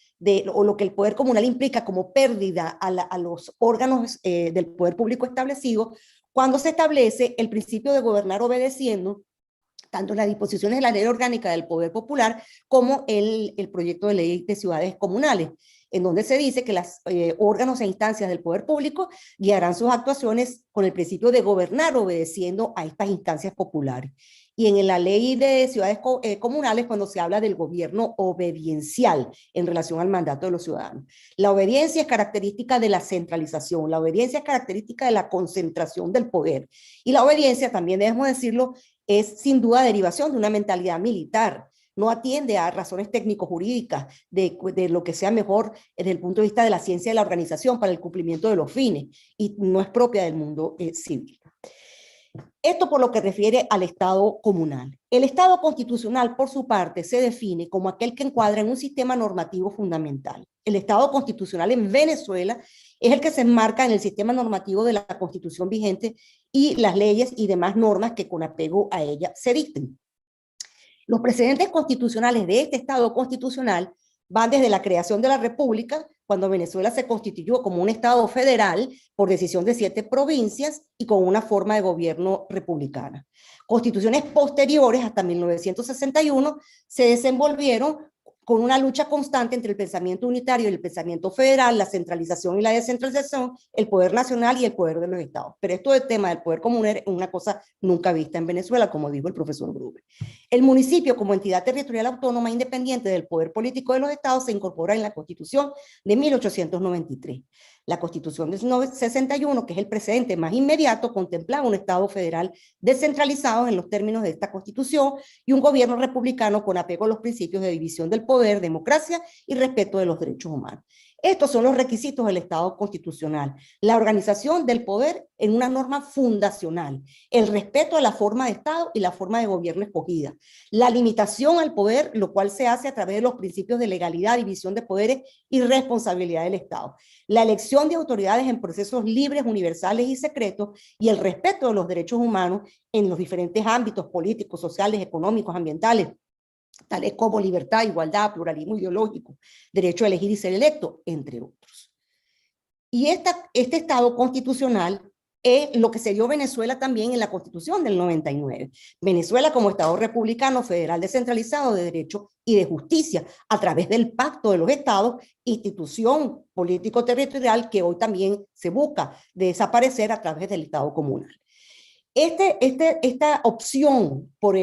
o lo que el poder comunal implica como pérdida a los órganos del poder público establecido, cuando se establece el principio de gobernar obedeciendo tanto las disposiciones de la Ley Orgánica del Poder Popular como el proyecto de ley de ciudades comunales, en donde se dice que los órganos e instancias del poder público guiarán sus actuaciones con el principio de gobernar obedeciendo a estas instancias populares. Y en la ley de ciudades comunales, cuando se habla del gobierno obediencial en relación al mandato de los ciudadanos. La obediencia es característica de la centralización, la obediencia es característica de la concentración del poder. Y la obediencia, también debemos decirlo, es sin duda derivación de una mentalidad militar. No atiende a razones técnico-jurídicas de lo que sea mejor desde el punto de vista de la ciencia de la organización para el cumplimiento de los fines y no es propia del mundo civil. Esto por lo que refiere al Estado comunal. El Estado constitucional, por su parte, se define como aquel que encuadra en un sistema normativo fundamental. El Estado constitucional en Venezuela es el que se enmarca en el sistema normativo de la Constitución vigente y las leyes y demás normas que con apego a ella se dicten. Los precedentes constitucionales de este Estado constitucional van desde la creación de la República, cuando Venezuela se constituyó como un Estado federal por decisión de 7 provincias y con una forma de gobierno republicana. Constituciones posteriores, hasta 1961, se desenvolvieron con una lucha constante entre el pensamiento unitario y el pensamiento federal, la centralización y la descentralización, el poder nacional y el poder de los estados. Pero esto del tema del poder común es una cosa nunca vista en Venezuela, como dijo el profesor Gruber. El municipio como entidad territorial autónoma independiente del poder político de los estados se incorpora en la Constitución de 1893. La Constitución del 61, que es el precedente más inmediato, contemplaba un Estado federal descentralizado en los términos de esta Constitución y un gobierno republicano con apego a los principios de división del poder, democracia y respeto de los derechos humanos. Estos son los requisitos del Estado constitucional. La organización del poder en una norma fundacional, el respeto a la forma de Estado y la forma de gobierno escogida, la limitación al poder, lo cual se hace a través de los principios de legalidad, división de poderes y responsabilidad del Estado, la elección de autoridades en procesos libres, universales y secretos, y el respeto de los derechos humanos en los diferentes ámbitos políticos, sociales, económicos, ambientales, tales como libertad, igualdad, pluralismo ideológico, derecho a elegir y ser electo, entre otros. Y este Estado constitucional es lo que se dio Venezuela también en la Constitución del 99. Venezuela como Estado republicano, federal, descentralizado, de derecho y de justicia, a través del Pacto de los Estados, institución político-territorial que hoy también se busca desaparecer a través del Estado comunal. Esta opción por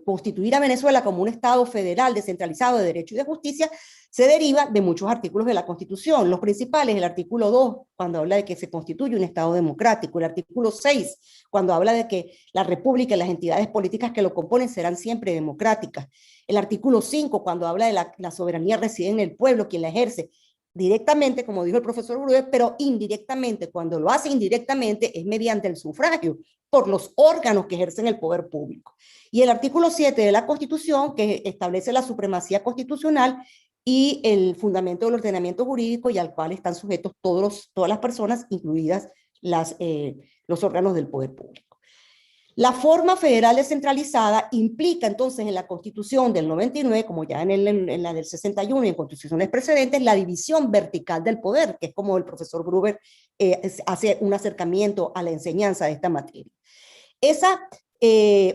constituir a Venezuela como un Estado federal descentralizado de derecho y de justicia se deriva de muchos artículos de la Constitución. Los principales, el artículo 2, cuando habla de que se constituye un Estado democrático, el artículo 6, cuando habla de que la República y las entidades políticas que lo componen serán siempre democráticas, el artículo 5, cuando habla de la soberanía reside en el pueblo, quien la ejerce directamente, como dijo el profesor Gruber, pero indirectamente. Cuando lo hace indirectamente es mediante el sufragio por los órganos que ejercen el poder público. Y el artículo 7 de la Constitución, que establece la supremacía constitucional y el fundamento del ordenamiento jurídico, y al cual están sujetos todas las personas, incluidas los órganos del poder público. La forma federal descentralizada implica entonces en la Constitución del 99, como ya en la del 61 y en constituciones precedentes, la división vertical del poder, que es como el profesor Gruber hace un acercamiento a la enseñanza de esta materia. Esa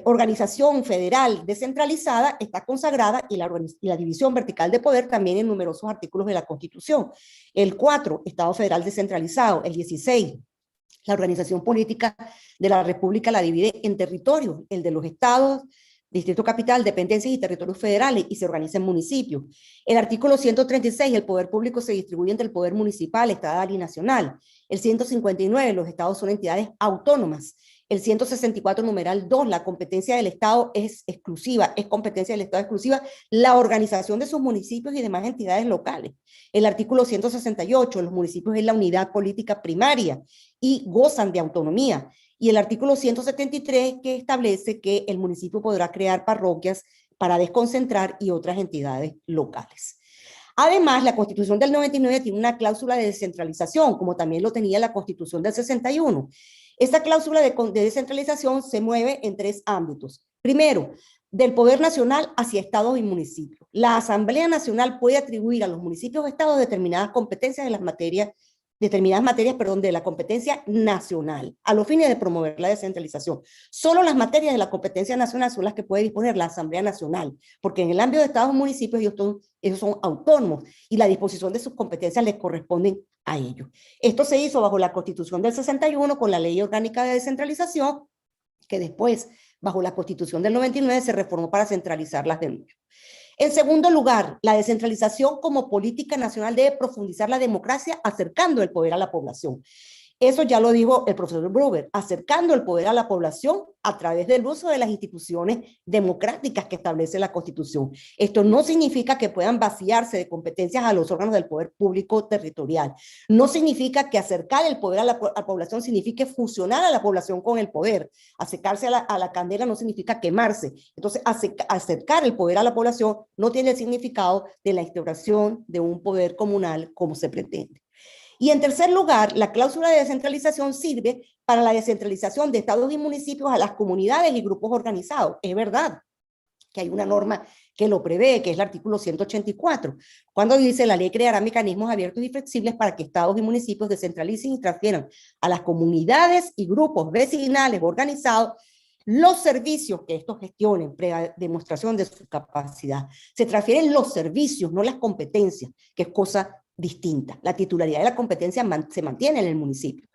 organización federal descentralizada está consagrada y la división vertical de poder también en numerosos artículos de la Constitución. El 4, Estado federal descentralizado. El 16, la organización política de la República la divide en territorios, el de los estados, distrito capital, dependencias y territorios federales, y se organiza en municipios. El artículo 136, el poder público se distribuye entre el poder municipal, estatal y nacional. El 159, los estados son entidades autónomas. El 164, numeral 2, la competencia del Estado es exclusiva, es competencia del Estado exclusiva la organización de sus municipios y demás entidades locales. El artículo 168, los municipios es la unidad política primaria y gozan de autonomía. Y el artículo 173, que establece que el municipio podrá crear parroquias para desconcentrar y otras entidades locales. Además, la Constitución del 99 tiene una cláusula de descentralización, como también lo tenía la Constitución del 61. Esta cláusula de descentralización se mueve en 3 ámbitos. Primero, del poder nacional hacia estados y municipios. La Asamblea Nacional puede atribuir a los municipios o estados determinadas competencias de de la competencia nacional, a los fines de promover la descentralización. Solo las materias de la competencia nacional son las que puede disponer la Asamblea Nacional, porque en el ámbito de estados y municipios ellos son autónomos y la disposición de sus competencias les corresponden a ellos. Esto se hizo bajo la Constitución del 61 con la Ley Orgánica de Descentralización, que después, bajo la Constitución del 99, se reformó para centralizarlas de nuevo. En segundo lugar, la descentralización como política nacional debe profundizar la democracia acercando el poder a la población. Eso ya lo dijo el profesor Gruber, acercando el poder a la población a través del uso de las instituciones democráticas que establece la Constitución. Esto no significa que puedan vaciarse de competencias a los órganos del poder público territorial. No significa que acercar el poder a la población signifique fusionar a la población con el poder. Acercarse a la candela no significa quemarse. Entonces, acercar el poder a la población no tiene el significado de la instauración de un poder comunal como se pretende. Y en tercer lugar, la cláusula de descentralización sirve para la descentralización de estados y municipios a las comunidades y grupos organizados. Es verdad que hay una norma que lo prevé, que es el artículo 184, cuando dice: la ley creará mecanismos abiertos y flexibles para que estados y municipios descentralicen y transfieran a las comunidades y grupos vecinales organizados los servicios que estos gestionen, demostración de su capacidad. Se transfieren los servicios, no las competencias, que es cosa distinta. La titularidad de la competencia se mantiene en el municipio.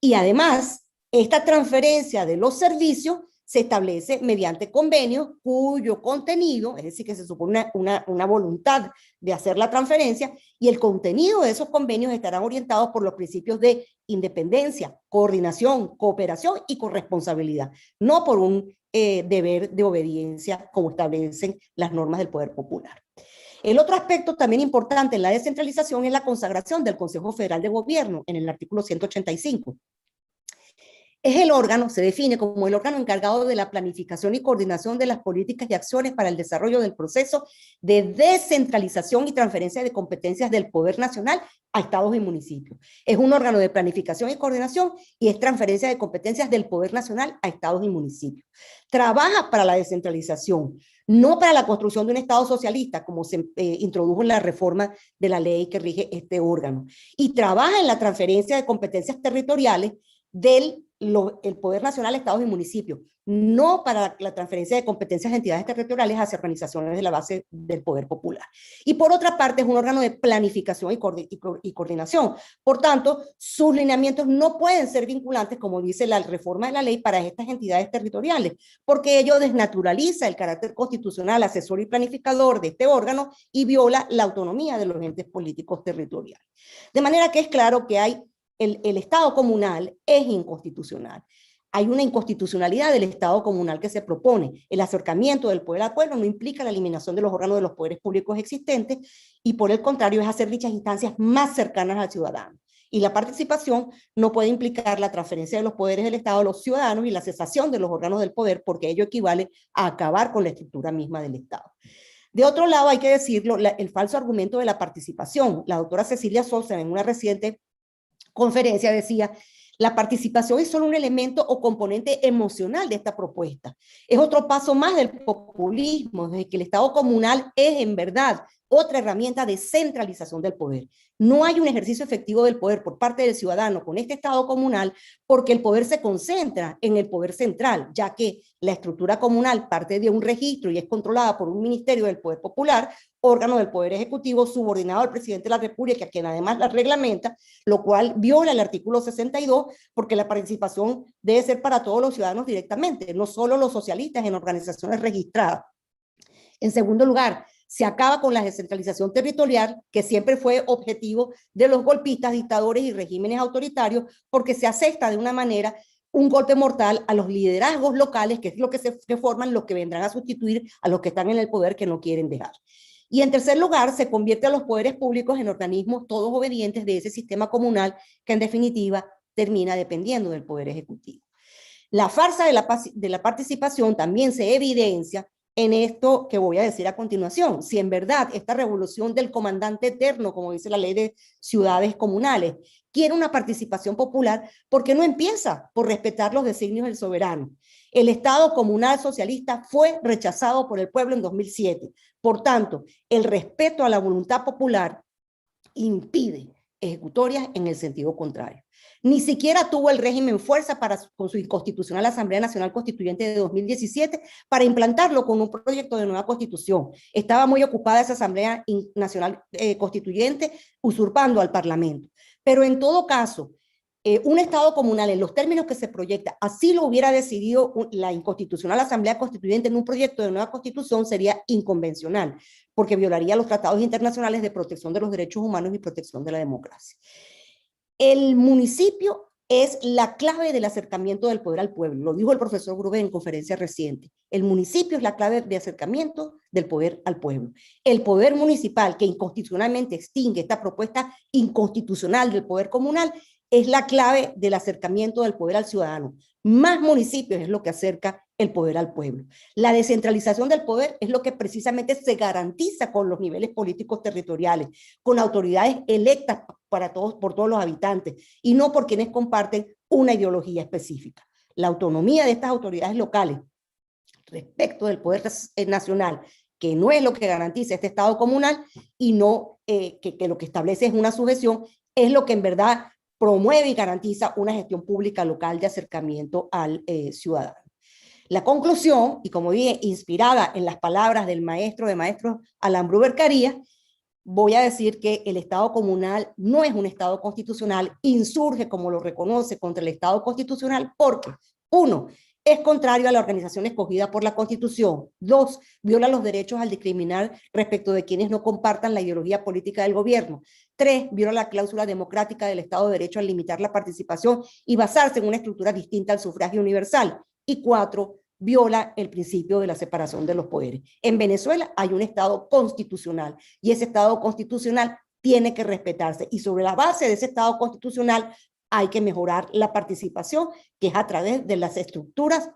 Y además, esta transferencia de los servicios se establece mediante convenios cuyo contenido, es decir, que se supone una voluntad de hacer la transferencia, y el contenido de esos convenios estarán orientados por los principios de independencia, coordinación, cooperación y corresponsabilidad, no por un deber de obediencia como establecen las normas del poder popular. El otro aspecto también importante en la descentralización es la consagración del Consejo Federal de Gobierno en el artículo 185. Es el órgano, se define como el órgano encargado de la planificación y coordinación de las políticas y acciones para el desarrollo del proceso de descentralización y transferencia de competencias del poder nacional a estados y municipios. Es un órgano de planificación y coordinación y es transferencia de competencias del poder nacional a estados y municipios. Trabaja para la descentralización, no para la construcción de un estado socialista, como se introdujo en la reforma de la ley que rige este órgano. Y trabaja en la transferencia de competencias territoriales del el poder nacional, estados y municipios, no para la transferencia de competencias de entidades territoriales hacia organizaciones de la base del poder popular. Y por otra parte es un órgano de planificación y coordinación. Por tanto, sus lineamientos no pueden ser vinculantes, como dice la reforma de la ley, para estas entidades territoriales, porque ello desnaturaliza el carácter constitucional, asesor y planificador de este órgano y viola la autonomía de los entes políticos territoriales. De manera que es claro que hay el Estado comunal es inconstitucional. Hay una inconstitucionalidad del Estado comunal que se propone. El acercamiento del poder al pueblo no implica la eliminación de los órganos de los poderes públicos existentes y por el contrario es hacer dichas instancias más cercanas al ciudadano. Y la participación no puede implicar la transferencia de los poderes del Estado a los ciudadanos y la cesación de los órganos del poder, porque ello equivale a acabar con la estructura misma del Estado. De otro lado, hay que decirlo, el falso argumento de la participación. La doctora Cecilia Sosa, en una reciente conferencia, decía: la participación es solo un elemento o componente emocional de esta propuesta. Es otro paso más del populismo, desde que el Estado comunal es en verdad otra herramienta de centralización del poder. No hay un ejercicio efectivo del poder por parte del ciudadano con este Estado comunal porque el poder se concentra en el poder central, ya que la estructura comunal parte de un registro y es controlada por un ministerio del poder popular, órgano del poder ejecutivo subordinado al presidente de la República, quien además la reglamenta, lo cual viola el artículo 62 porque la participación debe ser para todos los ciudadanos directamente, no solo los socialistas en organizaciones registradas. En segundo lugar, se acaba con la descentralización territorial, que siempre fue objetivo de los golpistas, dictadores y regímenes autoritarios, porque se asesta de una manera un golpe mortal a los liderazgos locales, que es lo que se forman, los que vendrán a sustituir a los que están en el poder que no quieren dejar. Y en tercer lugar, se convierte a los poderes públicos en organismos todos obedientes de ese sistema comunal que en definitiva termina dependiendo del poder ejecutivo. La farsa de la participación también se evidencia en esto que voy a decir a continuación. Si en verdad esta revolución del comandante eterno, como dice la ley de ciudades comunales, quiere una participación popular, ¿por qué no empieza por respetar los designios del soberano? El Estado comunal socialista fue rechazado por el pueblo en 2007. Por tanto, el respeto a la voluntad popular impide ejecutorias en el sentido contrario. Ni siquiera tuvo el régimen fuerza con su inconstitucional Asamblea Nacional Constituyente de 2017 para implantarlo con un proyecto de nueva constitución. Estaba muy ocupada esa Asamblea Nacional Constituyente usurpando al Parlamento. Pero en todo caso, un Estado comunal en los términos que se proyecta, así lo hubiera decidido la inconstitucional Asamblea Constituyente en un proyecto de nueva constitución, sería inconvencional, porque violaría los tratados internacionales de protección de los derechos humanos y protección de la democracia. El municipio es la clave del acercamiento del poder al pueblo, lo dijo el profesor Grube en conferencia reciente. El municipio es la clave de acercamiento del poder al pueblo. El poder municipal, que inconstitucionalmente extingue esta propuesta inconstitucional del poder comunal, es la clave del acercamiento del poder al ciudadano. Más municipios es lo que acerca el poder al pueblo. La descentralización del poder es lo que precisamente se garantiza con los niveles políticos territoriales, con autoridades electas por todos los habitantes y no por quienes comparten una ideología específica. La autonomía de estas autoridades locales respecto del poder nacional, que no es lo que garantiza este Estado comunal y no que lo que establece es una sujeción, es lo que en verdad promueve y garantiza una gestión pública local de acercamiento al ciudadano. La conclusión, y como dije, inspirada en las palabras del maestro de maestros Alan Bruber Carías, voy a decir que el Estado comunal no es un Estado constitucional, insurge, como lo reconoce, contra el Estado constitucional porque, uno, es contrario a la organización escogida por la Constitución. Dos, viola los derechos al discriminar respecto de quienes no compartan la ideología política del gobierno. Tres, viola la cláusula democrática del Estado de Derecho al limitar la participación y basarse en una estructura distinta al sufragio universal. Y cuatro, viola el principio de la separación de los poderes. En Venezuela hay un Estado constitucional y ese Estado constitucional tiene que respetarse, y sobre la base de ese Estado constitucional hay que mejorar la participación, que es a través de las estructuras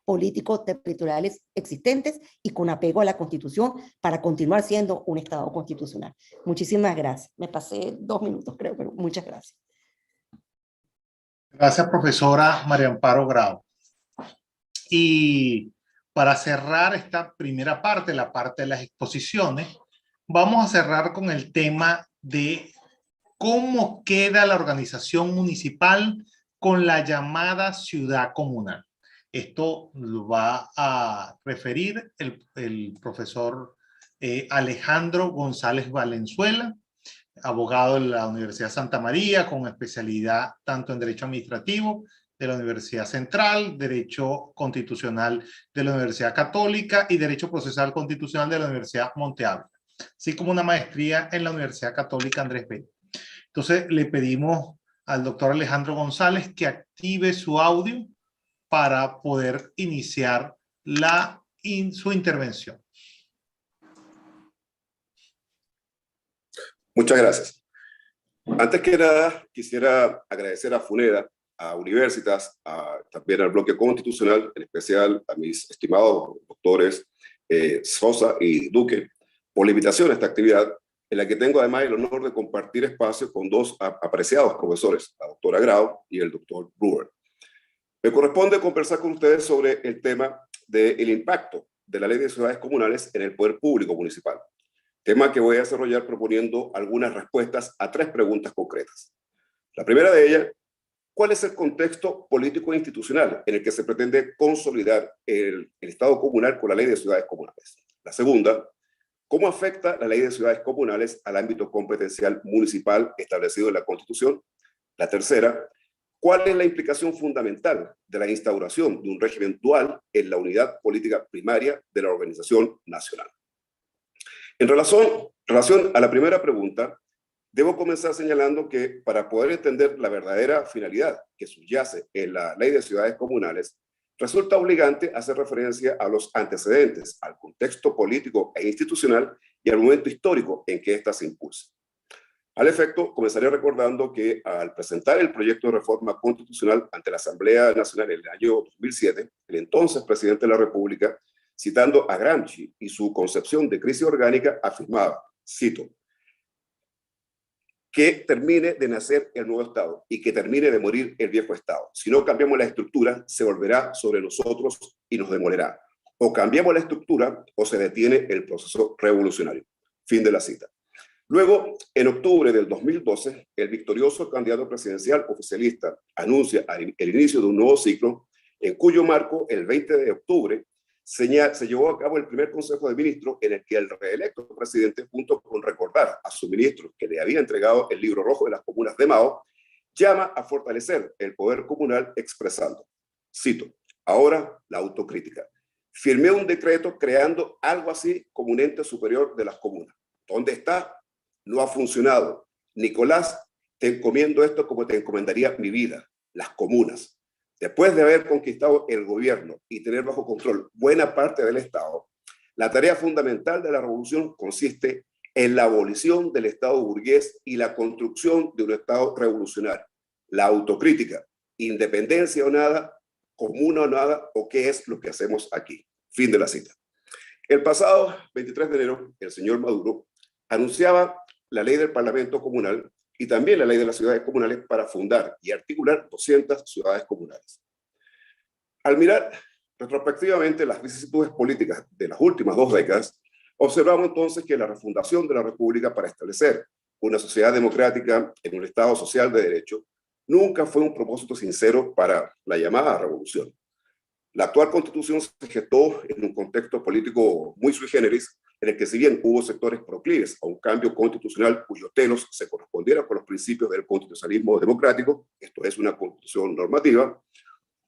político-territoriales existentes y con apego a la Constitución para continuar siendo un Estado constitucional. Muchísimas gracias. Me pasé 2 minutos, creo, pero muchas gracias. Gracias, profesora María Amparo Grau. Y para cerrar esta primera parte, la parte de las exposiciones, vamos a cerrar con el tema de cómo queda la organización municipal con la llamada ciudad comunal. Esto lo va a referir el profesor Alejandro González Valenzuela, abogado de la Universidad Santa María, con especialidad tanto en Derecho Administrativo de la Universidad Central, Derecho Constitucional de la Universidad Católica y Derecho Procesal Constitucional de la Universidad Monte Ávila, así como una maestría en la Universidad Católica Andrés Bello. Entonces le pedimos al doctor Alejandro González que active su audio para poder iniciar su intervención. Muchas gracias. Antes que nada, quisiera agradecer a FUNEDA, a Universitas, también al bloque constitucional, en especial a mis estimados doctores Sosa y Duque, por la invitación a esta actividad, en la que tengo además el honor de compartir espacio con dos apreciados profesores, la doctora Grau y el doctor Bruber. Me corresponde conversar con ustedes sobre el tema del impacto de la Ley de Ciudades Comunales en el poder público municipal, tema que voy a desarrollar proponiendo algunas respuestas a 3 preguntas concretas. La primera de ellas, ¿cuál es el contexto político e institucional en el que se pretende consolidar el Estado comunal con la Ley de Ciudades Comunales? La segunda, ¿cómo afecta la Ley de Ciudades Comunales al ámbito competencial municipal establecido en la Constitución? La tercera, ¿cuál es la implicación fundamental de la instauración de un régimen dual en la unidad política primaria de la organización nacional? En relación a la primera pregunta, debo comenzar señalando que para poder entender la verdadera finalidad que subyace en la Ley de Ciudades Comunales, resulta obligante hacer referencia a los antecedentes, al contexto político e institucional y al momento histórico en que ésta se impulsa. Al efecto, comenzaré recordando que al presentar el proyecto de reforma constitucional ante la Asamblea Nacional en el año 2007, el entonces presidente de la República, citando a Gramsci y su concepción de crisis orgánica, afirmaba, cito, que termine de nacer el nuevo Estado y que termine de morir el viejo Estado. Si no cambiamos la estructura, se volverá sobre nosotros y nos demolerá. O cambiamos la estructura o se detiene el proceso revolucionario. Fin de la cita. Luego, en octubre del 2012, el victorioso candidato presidencial oficialista anuncia el inicio de un nuevo ciclo, en cuyo marco, el 20 de octubre, se llevó a cabo el primer Consejo de Ministros en el que el reelecto presidente, junto con recordar a sus ministros que le había entregado el libro rojo de las comunas de Mao, llama a fortalecer el poder comunal expresando, cito, ahora la autocrítica. Firmé un decreto creando algo así como un ente superior de las comunas. ¿Dónde está? No ha funcionado. Nicolás, te encomiendo esto como te encomendaría mi vida, las comunas. Después de haber conquistado el gobierno y tener bajo control buena parte del Estado, la tarea fundamental de la revolución consiste en la abolición del Estado burgués y la construcción de un Estado revolucionario. La autocrítica, independencia o nada, comuna o nada, o qué es lo que hacemos aquí. Fin de la cita. El pasado 23 de enero, el señor Maduro anunciaba la ley del Parlamento Comunal y también la ley de las ciudades comunales para fundar y articular 200 ciudades comunales. Al mirar retrospectivamente las vicisitudes políticas de las últimas 2 décadas, observamos entonces que la refundación de la República para establecer una sociedad democrática en un Estado social de derecho nunca fue un propósito sincero para la llamada revolución. La actual constitución se gestó en un contexto político muy sui generis, en el que si bien hubo sectores proclives a un cambio constitucional cuyos telos se correspondieran con los principios del constitucionalismo democrático, esto es una constitución normativa,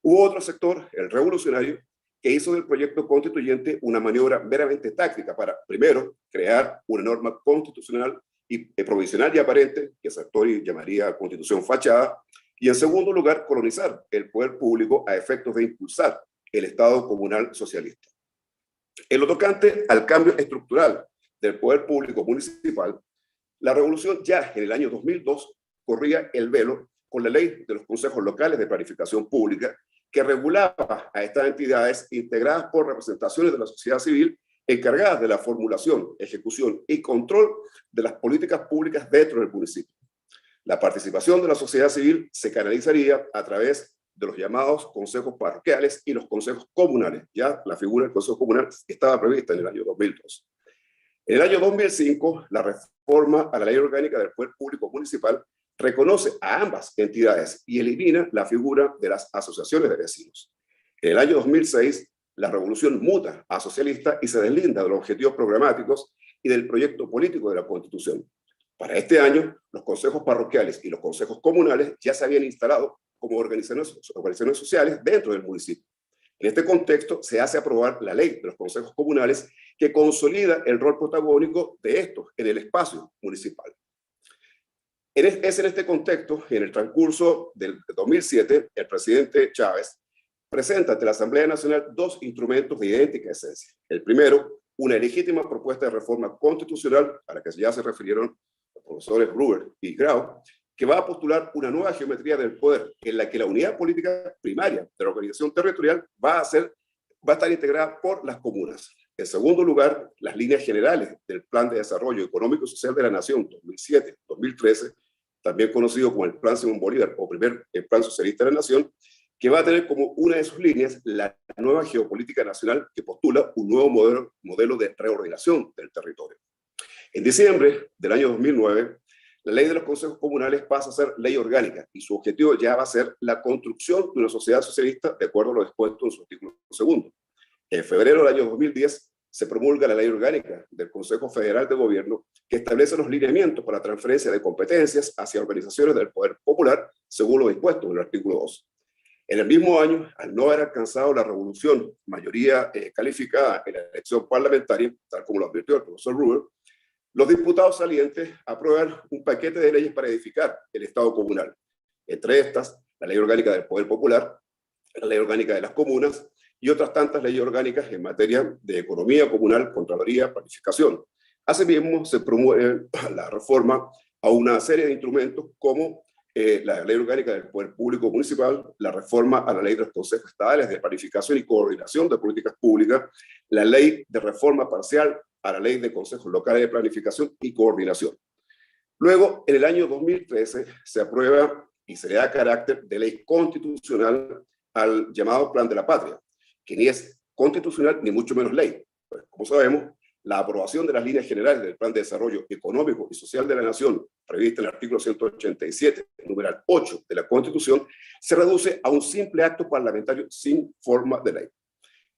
hubo otro sector, el revolucionario, que hizo del proyecto constituyente una maniobra meramente táctica para, primero, crear una norma constitucional y provisional y aparente, que Sartori llamaría constitución fachada, y en segundo lugar, colonizar el poder público a efectos de impulsar el Estado comunal socialista. En lo tocante al cambio estructural del poder público municipal, la revolución ya en el año 2002 corría el velo con la ley de los consejos locales de planificación pública, que regulaba a estas entidades integradas por representaciones de la sociedad civil encargadas de la formulación, ejecución y control de las políticas públicas dentro del municipio. La participación de la sociedad civil se canalizaría a través de los llamados consejos parroquiales y los consejos comunales. Ya la figura del consejo comunal estaba prevista en el año 2002. En el año 2005, la reforma a la ley orgánica del poder público municipal reconoce a ambas entidades y elimina la figura de las asociaciones de vecinos. En el año 2006, la revolución muta a socialista y se deslinda de los objetivos programáticos y del proyecto político de la Constitución. Para este año, los consejos parroquiales y los consejos comunales ya se habían instalado como organizaciones sociales dentro del municipio. En este contexto, se hace aprobar la ley de los consejos comunales que consolida el rol protagónico de estos en el espacio municipal. Es en este contexto, en el transcurso del 2007, el presidente Chávez presenta ante la Asamblea Nacional dos instrumentos de idéntica esencia. El primero, una legítima propuesta de reforma constitucional, a la que ya se refirieron los profesores Ruber y Grau, que va a postular una nueva geometría del poder, en la que la unidad política primaria de la organización territorial va a estar integrada por las comunas. En segundo lugar, las líneas generales del Plan de Desarrollo Económico y Social de la Nación 2007-2013, también conocido como el Plan Simón Bolívar o primer Plan Socialista de la Nación, que va a tener como una de sus líneas la nueva geopolítica nacional que postula un nuevo modelo de reordenación del territorio. En diciembre del año 2009, la ley de los consejos comunales pasa a ser ley orgánica y su objetivo ya va a ser la construcción de una sociedad socialista de acuerdo a lo dispuesto en su artículo segundo. En febrero del año 2010 se promulga la ley orgánica del Consejo Federal de Gobierno que establece los lineamientos para la transferencia de competencias hacia organizaciones del poder popular según lo dispuesto en el artículo 2. En el mismo año, al no haber alcanzado la revolución mayoría calificada en la elección parlamentaria, tal como lo advirtió el profesor Ruber, los diputados salientes aprueban un paquete de leyes para edificar el Estado comunal. Entre estas, la Ley Orgánica del Poder Popular, la Ley Orgánica de las Comunas y otras tantas leyes orgánicas en materia de economía comunal, contraloría, planificación. Asimismo, se promueve la reforma a una serie de instrumentos como la Ley Orgánica del Poder Público Municipal, la reforma a la Ley de los Consejos Estadales de Planificación y Coordinación de Políticas Públicas, la Ley de Reforma Parcial a la Ley de Consejos Locales de Planificación y Coordinación. Luego, en el año 2013, se aprueba y se le da carácter de ley constitucional al llamado Plan de la Patria, que ni es constitucional ni mucho menos ley. Pues, como sabemos, la aprobación de las líneas generales del Plan de Desarrollo Económico y Social de la Nación, prevista en el artículo 187, numeral 8 de la Constitución, se reduce a un simple acto parlamentario sin forma de ley.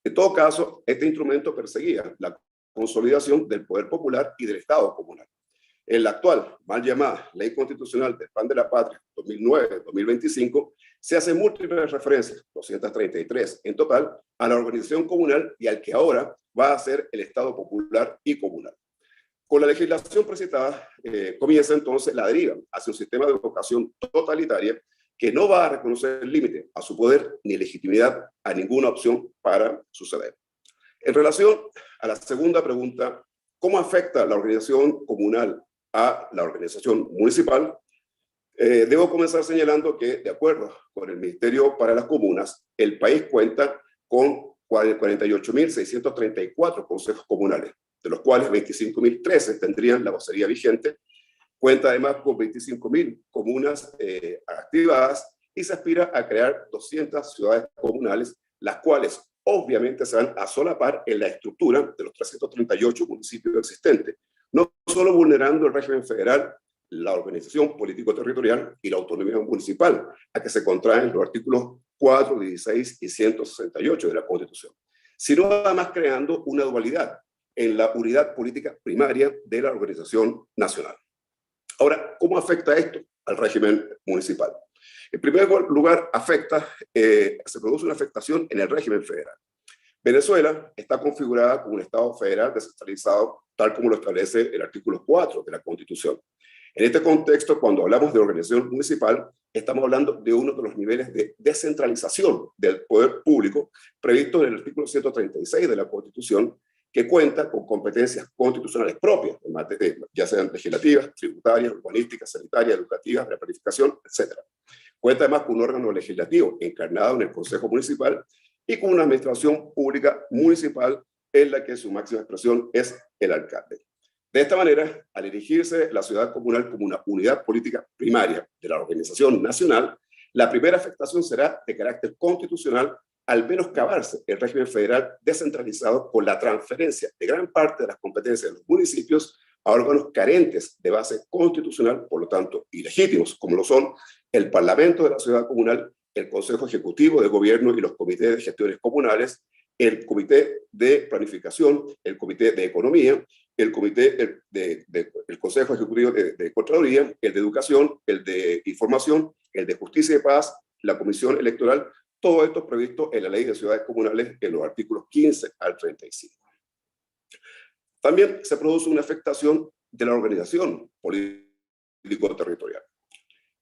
En todo caso, este instrumento perseguía la consolidación del poder popular y del Estado comunal. En la actual, mal llamada Ley Constitucional del Plan de la Patria 2009-2025, se hacen múltiples referencias, 233 en total, a la organización comunal y al que ahora va a ser el Estado popular y comunal. Con la legislación presentada, comienza entonces la deriva hacia un sistema de vocación totalitaria que no va a reconocer límite a su poder ni legitimidad a ninguna opción para suceder. En relación a la segunda pregunta, ¿cómo afecta la organización comunal a la organización municipal? Debo comenzar señalando que, de acuerdo con el Ministerio para las Comunas, el país cuenta con 48.634 consejos comunales, de los cuales 25.013 tendrían la vocería vigente. Cuenta además con 25.000 comunas activadas y se aspira a crear 200 ciudades comunales, las cuales obviamente se van a solapar en la estructura de los 338 municipios existentes, no solo vulnerando el régimen federal, la organización político-territorial y la autonomía municipal, a que se contraen los artículos 4, 16 y 168 de la Constitución, sino además creando una dualidad en la unidad política primaria de la organización nacional. Ahora, ¿cómo afecta esto al régimen municipal? En primer lugar, se produce una afectación en el régimen federal. Venezuela está configurada como un Estado federal descentralizado, tal como lo establece el artículo 4 de la Constitución. En este contexto, cuando hablamos de organización municipal, estamos hablando de uno de los niveles de descentralización del poder público previsto en el artículo 136 de la Constitución, que cuenta con competencias constitucionales propias, ya sean legislativas, tributarias, urbanísticas, sanitarias, educativas, de planificación, etc. Cuenta además con un órgano legislativo encarnado en el Consejo Municipal y con una administración pública municipal en la que su máxima expresión es el alcalde. De esta manera, al erigirse la ciudad comunal como una unidad política primaria de la organización nacional, la primera afectación será de carácter constitucional al menoscabarse el régimen federal descentralizado con la transferencia de gran parte de las competencias de los municipios a órganos carentes de base constitucional, por lo tanto ilegítimos, como lo son el Parlamento de la ciudad comunal, el Consejo Ejecutivo de Gobierno y los comités de gestiones comunales, el Comité de Planificación, el Comité de Economía, el Comité el Consejo Ejecutivo de Contraloría, el de Educación, el de Información, el de Justicia y Paz, la Comisión Electoral, todo esto previsto en la Ley de Ciudades Comunales en los artículos 15 al 35. También se produce una afectación de la organización político-territorial.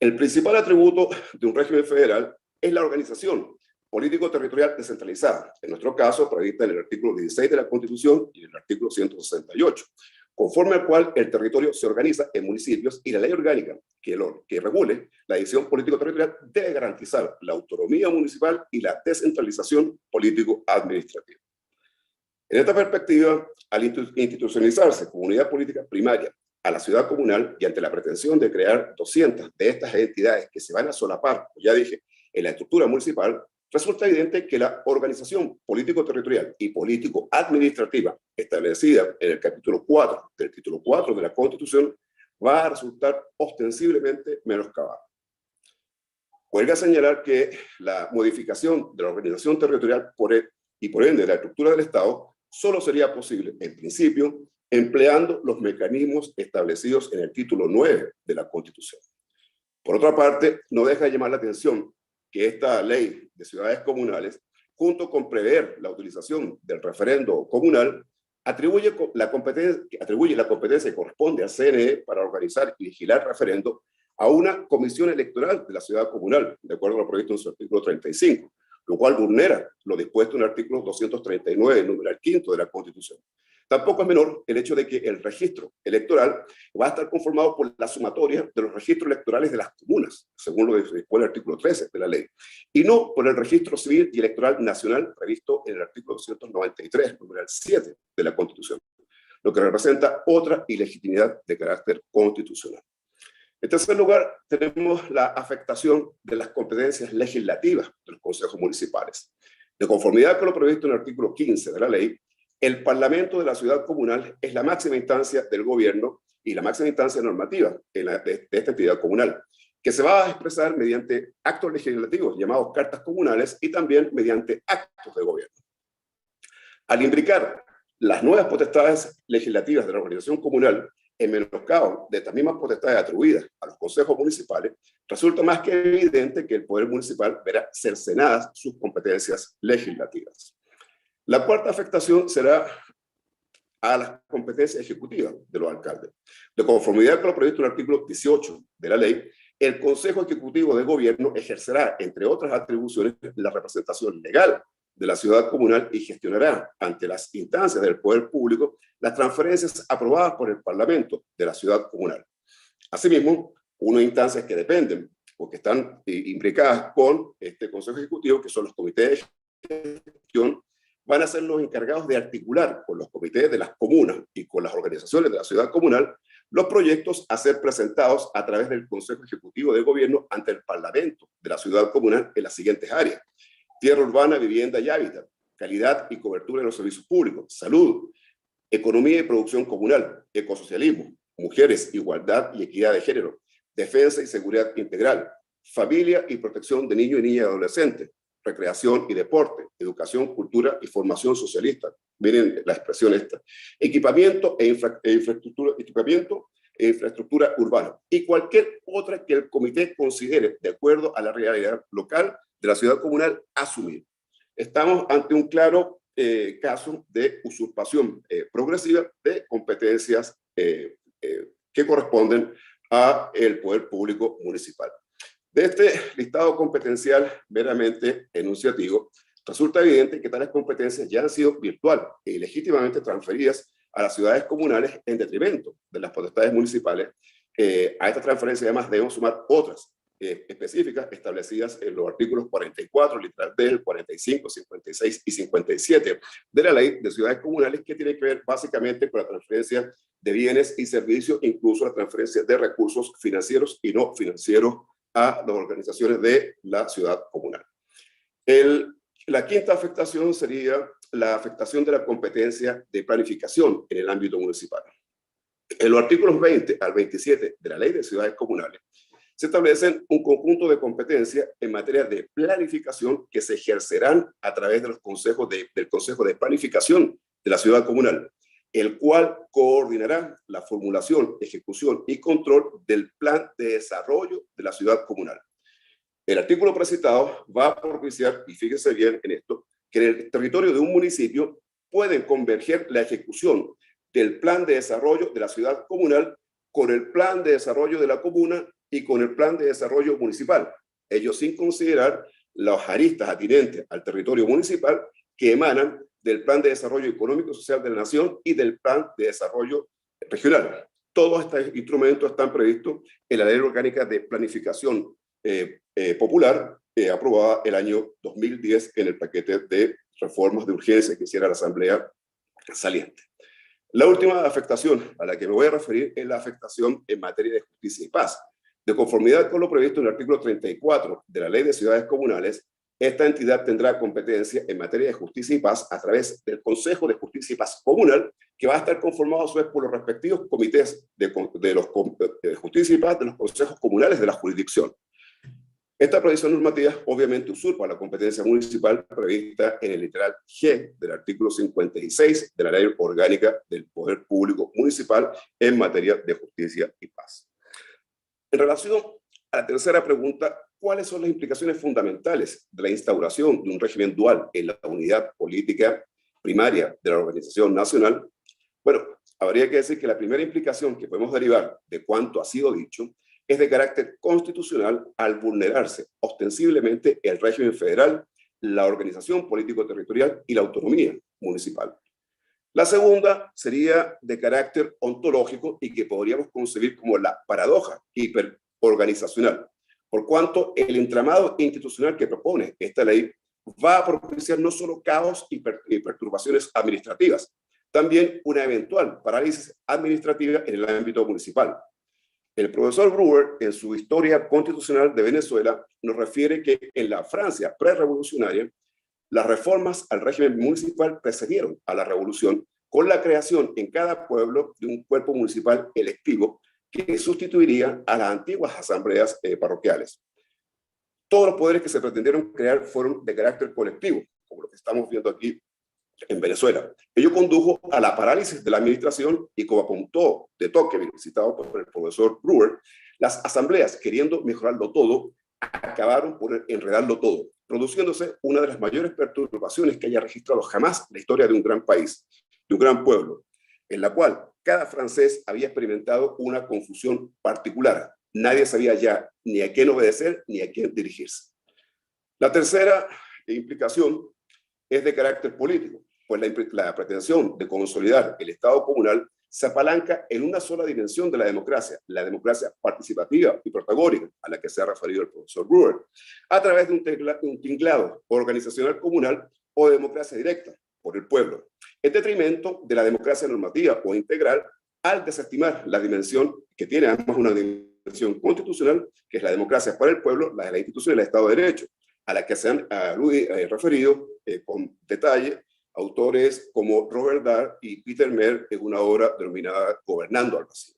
El principal atributo de un régimen federal es la organización político-territorial descentralizada, en nuestro caso prevista en el artículo 16 de la Constitución y en el artículo 168, conforme al cual el territorio se organiza en municipios y la ley orgánica que regule la división político-territorial debe garantizar la autonomía municipal y la descentralización político-administrativa. En esta perspectiva, al institucionalizarse como unidad política primaria a la ciudad comunal y ante la pretensión de crear 200 de estas entidades que se van a solapar, como ya dije, en la estructura municipal, resulta evidente que la organización político-territorial y político-administrativa establecida en el capítulo 4 del título 4 de la Constitución va a resultar ostensiblemente menoscabada. Huelga señalar que la modificación de la organización territorial y por ende de la estructura del Estado solo sería posible, en principio, empleando los mecanismos establecidos en el título 9 de la Constitución. Por otra parte, no deja de llamar la atención que esta ley de ciudades comunales, junto con prever la utilización del referendo comunal, atribuye la competencia que corresponde al CNE para organizar y vigilar referendo a una comisión electoral de la ciudad comunal, de acuerdo al proyecto en su artículo 35, lo cual vulnera lo dispuesto en el artículo 239, numeral 5 de la Constitución. Tampoco es menor el hecho de que el registro electoral va a estar conformado por la sumatoria de los registros electorales de las comunas, según lo que dispone el artículo 13 de la ley, y no por el registro civil y electoral nacional previsto en el artículo 293, numeral 7 de la Constitución, lo que representa otra ilegitimidad de carácter constitucional. En tercer lugar, tenemos la afectación de las competencias legislativas de los consejos municipales. De conformidad con lo previsto en el artículo 15 de la ley, el Parlamento de la ciudad comunal es la máxima instancia del gobierno y la máxima instancia normativa de esta entidad comunal, que se va a expresar mediante actos legislativos llamados cartas comunales y también mediante actos de gobierno. Al imbricar las nuevas potestades legislativas de la organización comunal en menoscabo de estas mismas potestades atribuidas a los consejos municipales, resulta más que evidente que el poder municipal verá cercenadas sus competencias legislativas. La cuarta afectación será a las competencias ejecutivas de los alcaldes. De conformidad con lo previsto en el artículo 18 de la ley, el Consejo Ejecutivo de Gobierno ejercerá, entre otras atribuciones, la representación legal de la ciudad comunal y gestionará ante las instancias del poder público las transferencias aprobadas por el Parlamento de la ciudad comunal. Asimismo, unas instancias que dependen o que están imbricadas con este Consejo Ejecutivo, que son los comités de gestión, van a ser los encargados de articular con los comités de las comunas y con las organizaciones de la ciudad comunal los proyectos a ser presentados a través del Consejo Ejecutivo de Gobierno ante el Parlamento de la ciudad comunal en las siguientes áreas: tierra urbana, vivienda y hábitat, calidad y cobertura de los servicios públicos, salud, economía y producción comunal, ecosocialismo, mujeres, igualdad y equidad de género, defensa y seguridad integral, familia y protección de niños y niñas y adolescentes, recreación y deporte, educación, cultura y formación socialista. Miren la expresión esta. Equipamiento e infraestructura urbana y cualquier otra que el comité considere de acuerdo a la realidad local de la ciudad comunal asumir. Estamos ante un claro caso de usurpación progresiva de competencias que corresponden al poder público municipal. De este listado competencial meramente enunciativo, resulta evidente que tales competencias ya han sido virtual e ilegítimamente transferidas a las ciudades comunales en detrimento de las potestades municipales. A esta transferencia además debemos sumar otras específicas establecidas en los artículos 44, literal D, 45, 56 y 57 de la Ley de Ciudades Comunales, que tiene que ver básicamente con la transferencia de bienes y servicios, incluso la transferencia de recursos financieros y no financieros a las organizaciones de la ciudad comunal. La quinta afectación sería la afectación de la competencia de planificación en el ámbito municipal. En los artículos 20 al 27 de la Ley de Ciudades Comunales se establecen un conjunto de competencias en materia de planificación que se ejercerán a través de los del Consejo de Planificación de la ciudad comunal, el cual coordinará la formulación, ejecución y control del plan de desarrollo de la ciudad comunal. El artículo precitado va a propiciar, y fíjense bien en esto, que en el territorio de un municipio pueden converger la ejecución del plan de desarrollo de la ciudad comunal con el plan de desarrollo de la comuna y con el plan de desarrollo municipal, ello sin considerar las aristas atinentes al territorio municipal que emanan del plan de desarrollo económico y social de la nación y del plan de desarrollo regional. Todos estos instrumentos están previstos en la Ley Orgánica de Planificación Popular, aprobada el año 2010 en el paquete de reformas de urgencia que hiciera la Asamblea saliente. La última afectación a la que me voy a referir es la afectación en materia de justicia y paz. De conformidad con lo previsto en el artículo 34 de la Ley de Ciudades Comunales, esta entidad tendrá competencia en materia de justicia y paz a través del Consejo de Justicia y Paz Comunal, que va a estar conformado a su vez por los respectivos comités de justicia y paz de los consejos comunales de la jurisdicción. Esta previsión normativa obviamente usurpa la competencia municipal prevista en el literal G del artículo 56 de la Ley Orgánica del Poder Público Municipal en materia de justicia y paz. En relación a la tercera pregunta, ¿cuáles son las implicaciones fundamentales de la instauración de un régimen dual en la unidad política primaria de la organización nacional? Bueno, habría que decir que la primera implicación que podemos derivar de cuanto ha sido dicho es de carácter constitucional al vulnerarse ostensiblemente el régimen federal, la organización político-territorial y la autonomía municipal. La segunda sería de carácter ontológico y que podríamos concebir como la paradoja hiperorganizacional, por cuanto el entramado institucional que propone esta ley va a propiciar no solo caos y perturbaciones administrativas, también una eventual parálisis administrativa en el ámbito municipal. El profesor Brewer, en su Historia Constitucional de Venezuela, nos refiere que en la Francia prerevolucionaria, las reformas al régimen municipal precedieron a la revolución con la creación en cada pueblo de un cuerpo municipal electivo que sustituiría a las antiguas asambleas parroquiales. Todos los poderes que se pretendieron crear fueron de carácter colectivo, como lo que estamos viendo aquí en Venezuela. Ello condujo a la parálisis de la administración y, como apuntó de toque, citado por el profesor Brewer, las asambleas, queriendo mejorarlo todo, acabaron por enredarlo todo, produciéndose una de las mayores perturbaciones que haya registrado jamás la historia de un gran país, de un gran pueblo, en la cual cada francés había experimentado una confusión particular. Nadie sabía ya ni a quién obedecer ni a quién dirigirse. La tercera implicación es de carácter político, pues la pretensión de consolidar el Estado comunal se apalanca en una sola dimensión de la democracia participativa y protagónica, a la que se ha referido el profesor Brewer, a través de un tinglado organizacional comunal o democracia directa por el pueblo, en detrimento de la democracia normativa o integral, al desestimar la dimensión que tiene además una dimensión constitucional, que es la democracia para el pueblo, la de la institución del Estado de Derecho, a la que se han referido con detalle autores como Robert Dahl y Peter Mer en una obra denominada Gobernando al Vacío.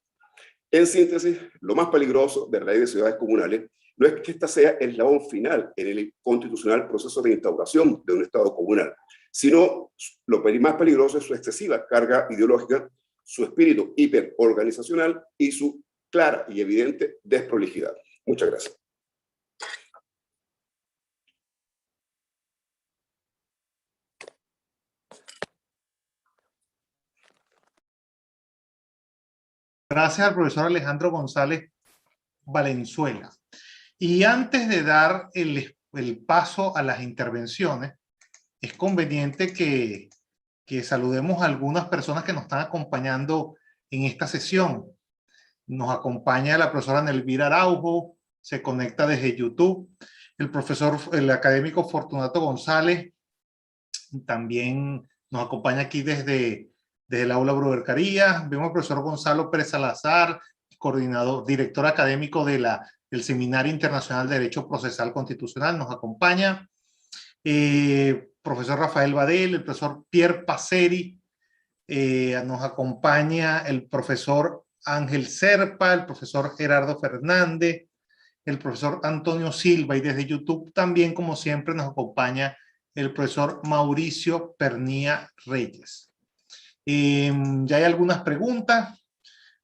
En síntesis, lo más peligroso de la Ley de Ciudades Comunales no es que esta sea el eslabón final en el constitucional proceso de instauración de un Estado comunal, sino lo más peligroso es su excesiva carga ideológica, su espíritu hiperorganizacional y su clara y evidente desprolijidad. Muchas gracias. Gracias al profesor Alejandro González Valenzuela. Y antes de dar el paso a las intervenciones, es conveniente que saludemos a algunas personas que nos están acompañando en esta sesión. Nos acompaña la profesora Nelvira Araujo, se conecta desde YouTube. El académico Fortunato González también nos acompaña aquí desde el aula Bruber Carías. Vemos al profesor Gonzalo Pérez Salazar, director académico del Seminario Internacional de Derecho Procesal Constitucional, nos acompaña. Profesor Rafael Badel, el profesor Pierre Passeri, nos acompaña el profesor Ángel Serpa, el profesor Gerardo Fernández, el profesor Antonio Silva, y desde YouTube también, como siempre, nos acompaña el profesor Mauricio Pernía Reyes. Ya hay algunas preguntas.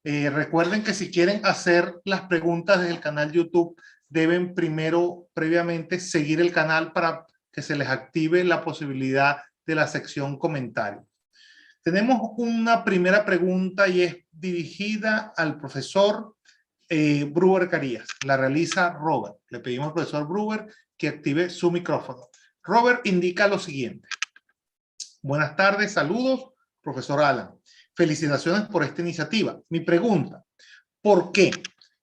Recuerden que si quieren hacer las preguntas desde el canal YouTube, deben previamente seguir el canal para que se les active la posibilidad de la sección comentarios. Tenemos una primera pregunta y es dirigida al profesor Bruber Carías. La realiza Robert. Le pedimos al profesor Bruber que active su micrófono. Robert indica lo siguiente. Buenas tardes, saludos, profesor Alan. Felicitaciones por esta iniciativa. Mi pregunta, ¿por qué?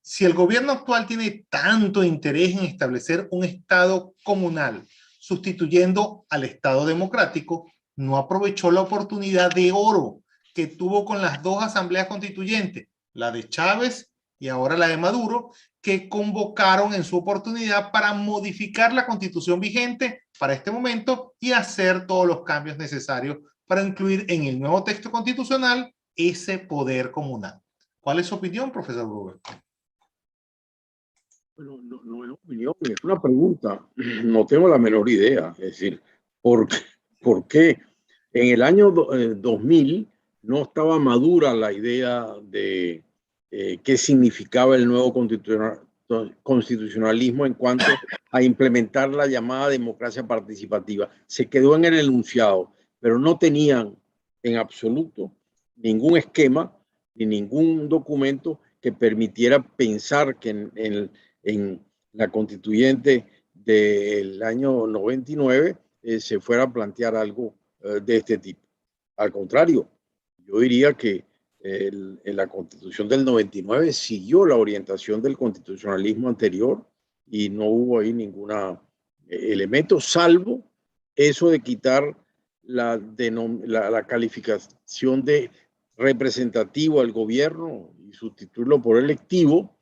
Si el gobierno actual tiene tanto interés en establecer un Estado comunal, sustituyendo al Estado democrático, no aprovechó la oportunidad de oro que tuvo con las dos asambleas constituyentes, la de Chávez y ahora la de Maduro, que convocaron en su oportunidad para modificar la constitución vigente para este momento y hacer todos los cambios necesarios para incluir en el nuevo texto constitucional ese poder comunal. ¿Cuál es su opinión, profesor Bruber? Bueno, no es opinión, es una pregunta. No tengo la menor idea. Es decir, ¿por qué en el año 2000 no estaba madura la idea de qué significaba el nuevo constitucionalismo en cuanto a implementar la llamada democracia participativa? Se quedó en el enunciado, pero no tenían en absoluto ningún esquema ni ningún documento que permitiera pensar que en la constituyente del año 99 se fuera a plantear algo de este tipo. Al contrario, yo diría que en la constitución del 99 siguió la orientación del constitucionalismo anterior y no hubo ahí ningún elemento, salvo eso de quitar la calificación de representativo al gobierno y sustituirlo por electivo,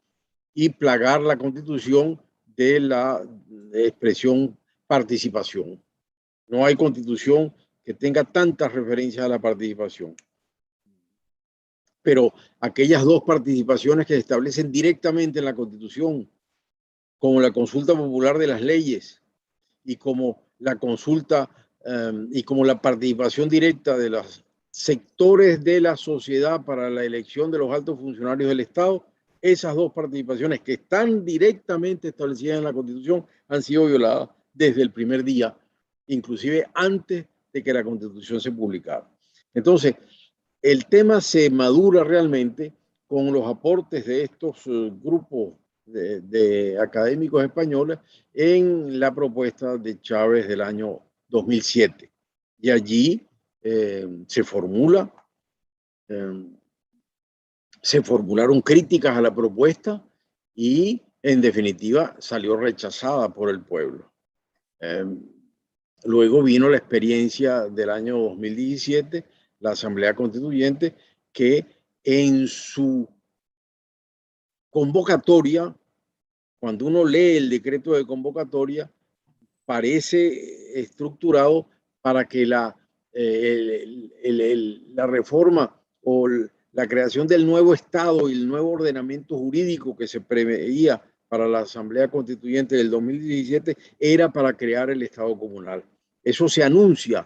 y plagar la constitución de la expresión participación. No hay constitución que tenga tantas referencias a la participación. Pero aquellas dos participaciones que se establecen directamente en la constitución, como la consulta popular de las leyes y como la consulta y como la participación directa de los sectores de la sociedad para la elección de los altos funcionarios del Estado, esas dos participaciones que están directamente establecidas en la Constitución han sido violadas desde el primer día, inclusive antes de que la Constitución se publicara. Entonces, el tema se madura realmente con los aportes de estos grupos de académicos españoles en la propuesta de Chávez del año 2007. Y allí se formularon críticas a la propuesta y, en definitiva, salió rechazada por el pueblo. Luego vino la experiencia del año 2017, la Asamblea Constituyente, que en su convocatoria, cuando uno lee el decreto de convocatoria, parece estructurado para que la reforma o la creación del nuevo Estado y el nuevo ordenamiento jurídico que se preveía para la Asamblea Constituyente del 2017 era para crear el Estado comunal. Eso se anuncia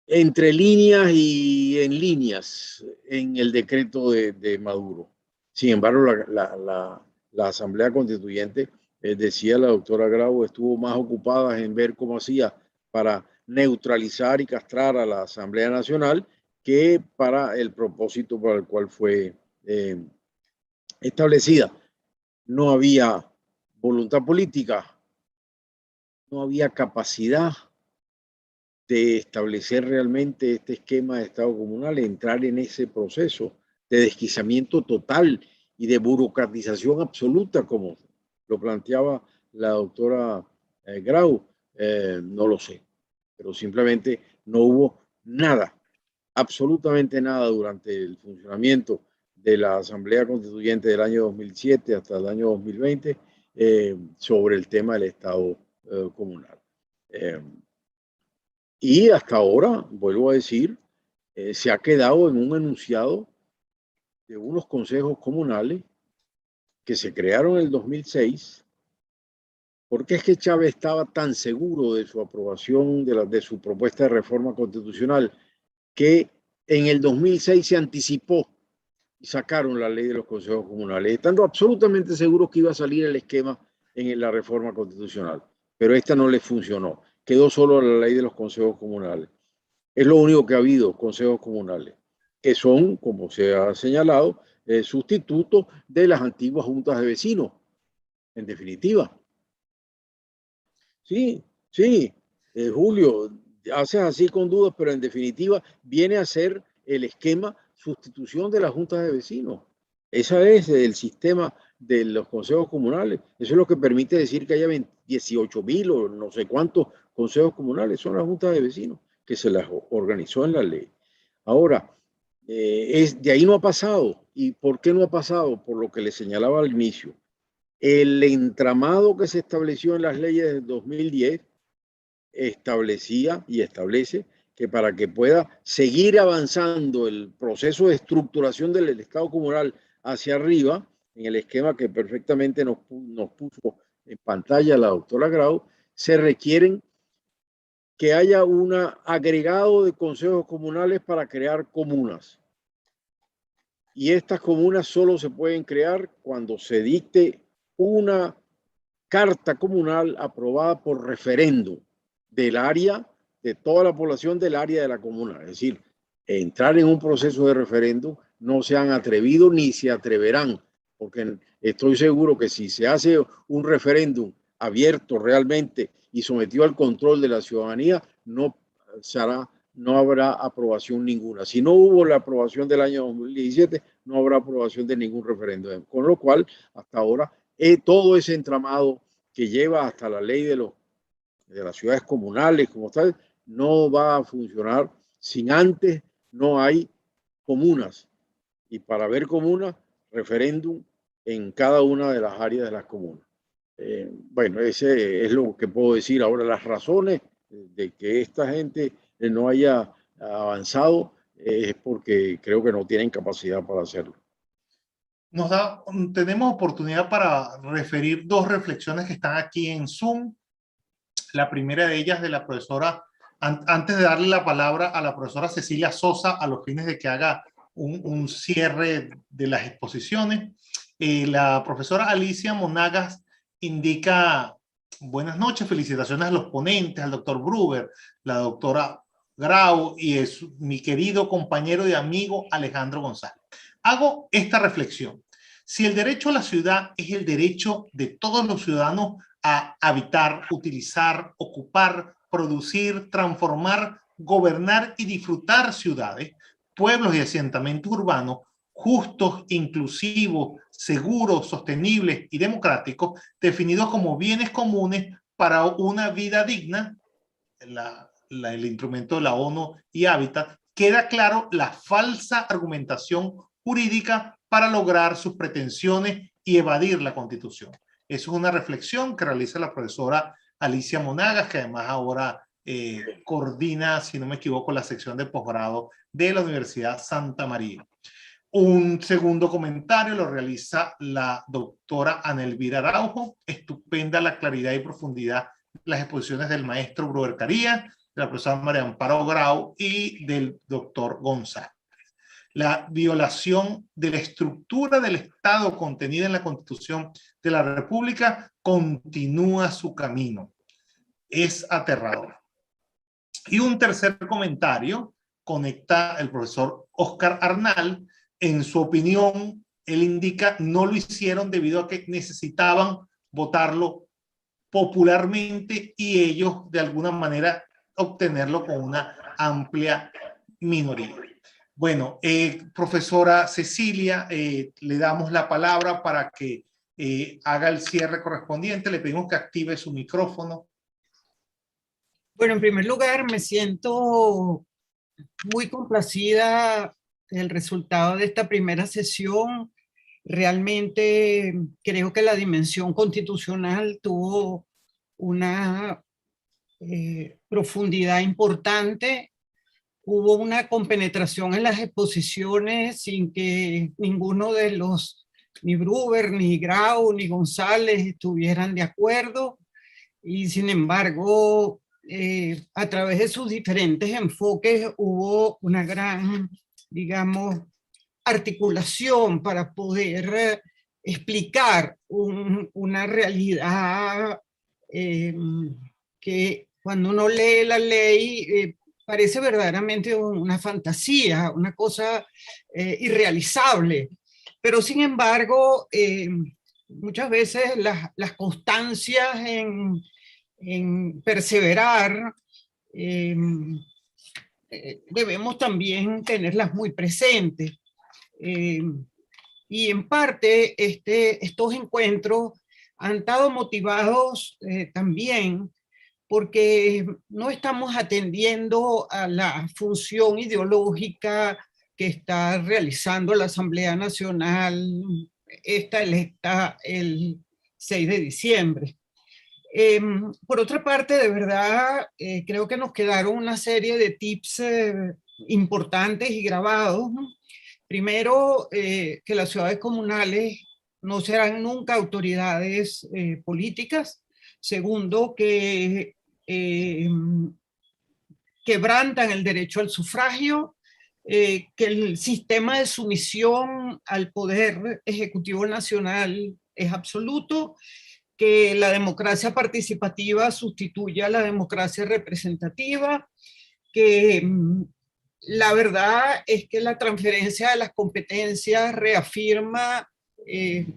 entre líneas y en líneas en el decreto de Maduro. Sin embargo, la Asamblea Constituyente, decía la doctora Grau, estuvo más ocupada en ver cómo hacía para neutralizar y castrar a la Asamblea Nacional que para el propósito para el cual fue establecida. No había voluntad política, no había capacidad de establecer realmente este esquema de Estado comunal, entrar en ese proceso de desquiciamiento total y de burocratización absoluta, como lo planteaba la doctora Grau. No lo sé, pero simplemente no hubo nada, absolutamente nada durante el funcionamiento de la Asamblea Constituyente del año 2007 hasta el año 2020 sobre el tema del Estado comunal. Y hasta ahora, vuelvo a decir, se ha quedado en un enunciado de unos consejos comunales que se crearon en el 2006, porque es que Chávez estaba tan seguro de su aprobación de su propuesta de reforma constitucional que en el 2006 se anticipó y sacaron la ley de los consejos comunales, estando absolutamente seguros que iba a salir el esquema en la reforma constitucional. Pero esta no le funcionó, quedó solo la ley de los consejos comunales. Es lo único que ha habido, consejos comunales, que son, como se ha señalado, sustitutos de las antiguas juntas de vecinos, en definitiva. Sí, sí, Julio, haces así con dudas, pero en definitiva viene a ser el esquema sustitución de las juntas de vecinos. Ese es el sistema de los consejos comunales. Eso es lo que permite decir que haya 18.000 o no sé cuántos consejos comunales. Son las juntas de vecinos que se las organizó en la ley. Ahora, de ahí no ha pasado. ¿Y por qué no ha pasado? Por lo que le señalaba al inicio. El entramado que se estableció en las leyes del 2010 establecía y establece que para que pueda seguir avanzando el proceso de estructuración del Estado comunal hacia arriba, en el esquema que perfectamente nos puso en pantalla la doctora Grau, se requieren que haya un agregado de consejos comunales para crear comunas. Y estas comunas solo se pueden crear cuando se dicte una carta comunal aprobada por referéndum del área, de toda la población del área de la comuna. Es decir, entrar en un proceso de referéndum no se han atrevido ni se atreverán, porque estoy seguro que si se hace un referéndum abierto realmente y sometido al control de la ciudadanía, no habrá aprobación ninguna. Si no hubo la aprobación del año 2017, no habrá aprobación de ningún referéndum. Con lo cual, hasta ahora, todo ese entramado que lleva hasta la ley de las ciudades comunales, como tal, no va a funcionar sin antes no hay comunas. Y para ver comunas, referéndum en cada una de las áreas de las comunas. Bueno, ese es lo que puedo decir. Ahora, las razones de que esta gente no haya avanzado es porque creo que no tienen capacidad para hacerlo. Tenemos oportunidad para referir dos reflexiones que están aquí en Zoom. La primera de ellas de la profesora, antes de darle la palabra a la profesora Cecilia Sosa a los fines de que haga un cierre de las exposiciones, la profesora Alicia Monagas indica: buenas noches, felicitaciones a los ponentes, al doctor Gruber, la doctora Grau y mi querido compañero y amigo Alejandro González. Hago esta reflexión. Si el derecho a la ciudad es el derecho de todos los ciudadanos a habitar, utilizar, ocupar, producir, transformar, gobernar y disfrutar ciudades, pueblos y asentamientos urbanos justos, inclusivos, seguros, sostenibles y democráticos, definidos como bienes comunes para una vida digna, el instrumento de la ONU y Hábitat, queda claro la falsa argumentación jurídica para lograr sus pretensiones y evadir la Constitución. Eso es una reflexión que realiza la profesora Alicia Monagas, que además ahora coordina, si no me equivoco, la sección de posgrado de la Universidad Santa María. Un segundo comentario lo realiza la doctora Ana Elvira Araujo. Estupenda la claridad y profundidad de las exposiciones del maestro Bruder Caría, de la profesora María Amparo Grau y del doctor González. La violación de la estructura del Estado contenida en la Constitución de la República continúa su camino. Es aterrador. Y un tercer comentario conecta el profesor Oscar Arnal. En su opinión, él indica no lo hicieron debido a que necesitaban votarlo popularmente y ellos de alguna manera obtenerlo con una amplia minoría. Bueno, profesora Cecilia, le damos la palabra para que haga el cierre correspondiente. Le pedimos que active su micrófono. Bueno, en primer lugar, me siento muy complacida del resultado de esta primera sesión. Realmente creo que la dimensión constitucional tuvo una profundidad importante. Hubo una compenetración en las exposiciones sin que ninguno de los, ni Bruber, ni Grau, ni González estuvieran de acuerdo. Y sin embargo, a través de sus diferentes enfoques hubo una gran, digamos, articulación para poder explicar una realidad que cuando uno lee la ley parece verdaderamente una fantasía, una cosa irrealizable. Pero sin embargo, muchas veces las constancias en perseverar debemos también tenerlas muy presentes. Y en parte estos encuentros han estado motivados también porque no estamos atendiendo a la función ideológica que está realizando la Asamblea Nacional, esta electa el 6 de diciembre. Por otra parte, de verdad, creo que nos quedaron una serie de tips importantes y grabados, ¿no? Primero, que las ciudades comunales no serán nunca autoridades políticas. Segundo, que quebrantan el derecho al sufragio, que el sistema de sumisión al Poder Ejecutivo Nacional es absoluto, que la democracia participativa sustituye a la democracia representativa, que la verdad es que la transferencia de las competencias reafirma,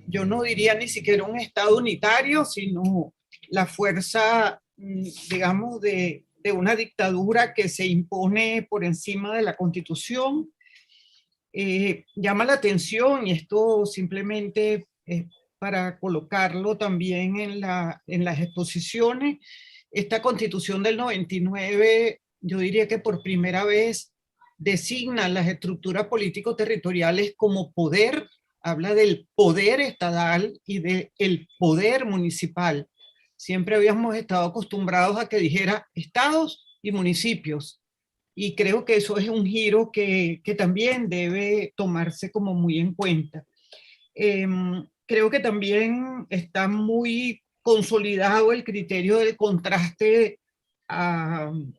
yo no diría ni siquiera un Estado unitario, sino la fuerza, digamos, de una dictadura que se impone por encima de la Constitución. Llama la atención, y esto simplemente para colocarlo también en las exposiciones, esta Constitución del 99, yo diría que por primera vez designa las estructuras político-territoriales como poder, habla del poder estatal y del poder municipal. Siempre habíamos estado acostumbrados a que dijera estados y municipios, y creo que eso es un giro que también debe tomarse como muy en cuenta. Creo que también está muy consolidado el criterio del contraste al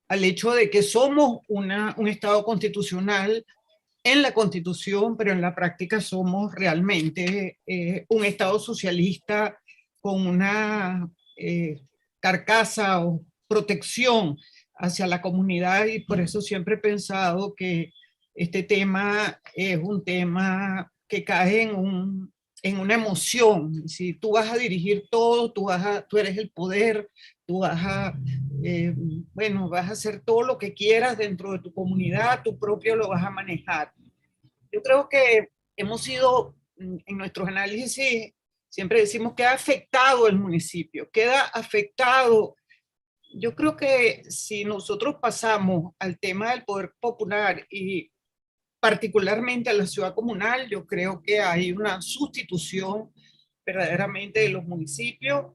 hecho de que somos un Estado constitucional en la Constitución, pero en la práctica somos realmente un Estado socialista con una carcasa o protección hacia la comunidad, y por eso siempre he pensado que este tema es un tema que cae en una emoción. Si tú vas a dirigir todo, tú eres el poder, tú vas a hacer todo lo que quieras dentro de tu comunidad, tú propio lo vas a manejar. Yo creo que hemos sido, en nuestros análisis, siempre decimos que ha afectado el municipio, queda afectado. Yo creo que si nosotros pasamos al tema del poder popular y particularmente a la ciudad comunal, yo creo que hay una sustitución verdaderamente de los municipios.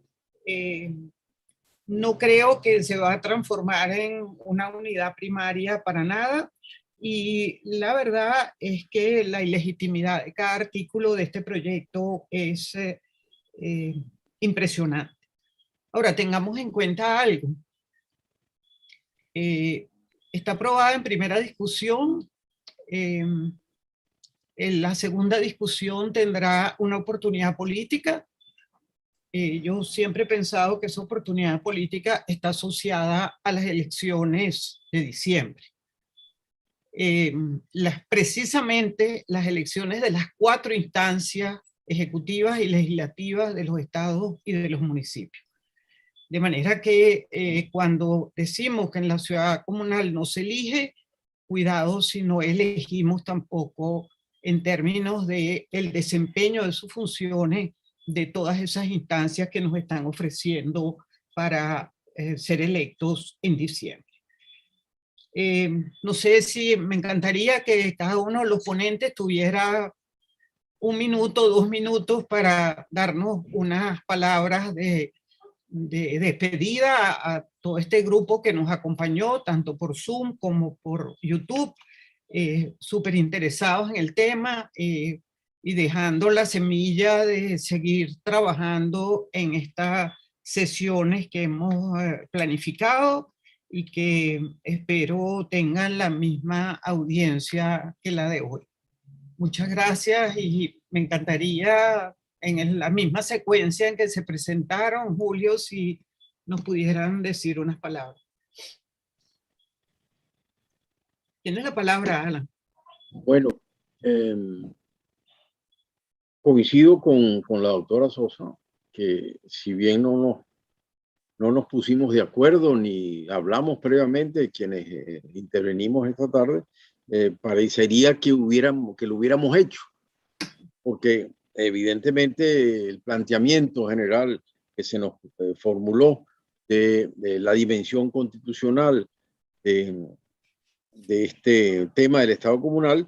No creo que se va a transformar en una unidad primaria para nada. Y la verdad es que la ilegitimidad de cada artículo de este proyecto es impresionante. Ahora, tengamos en cuenta algo. Está aprobada en primera discusión. En la segunda discusión tendrá una oportunidad política. Yo siempre he pensado que esa oportunidad política está asociada a las elecciones de diciembre. Precisamente las elecciones de las 4 instancias ejecutivas y legislativas de los estados y de los municipios. De manera que cuando decimos que en la ciudad comunal no se elige, cuidado si no elegimos tampoco en términos del desempeño de sus funciones de todas esas instancias que nos están ofreciendo para ser electos en diciembre. No sé si me encantaría que cada uno de los ponentes tuviera 1 minuto, 2 minutos para darnos unas palabras de despedida a todo este grupo que nos acompañó, tanto por Zoom como por YouTube, súper interesados en el tema y dejando la semilla de seguir trabajando en estas sesiones que hemos planificado y que espero tengan la misma audiencia que la de hoy. Muchas gracias y me encantaría en la misma secuencia en que se presentaron, Julio, si nos pudieran decir unas palabras. ¿Tienes la palabra, Alan? Bueno, coincido con la doctora Sosa, que si bien no nos pusimos de acuerdo ni hablamos previamente, quienes intervenimos esta tarde, parecería que lo hubiéramos hecho, porque evidentemente el planteamiento general que se nos formuló de la dimensión constitucional de este tema del Estado comunal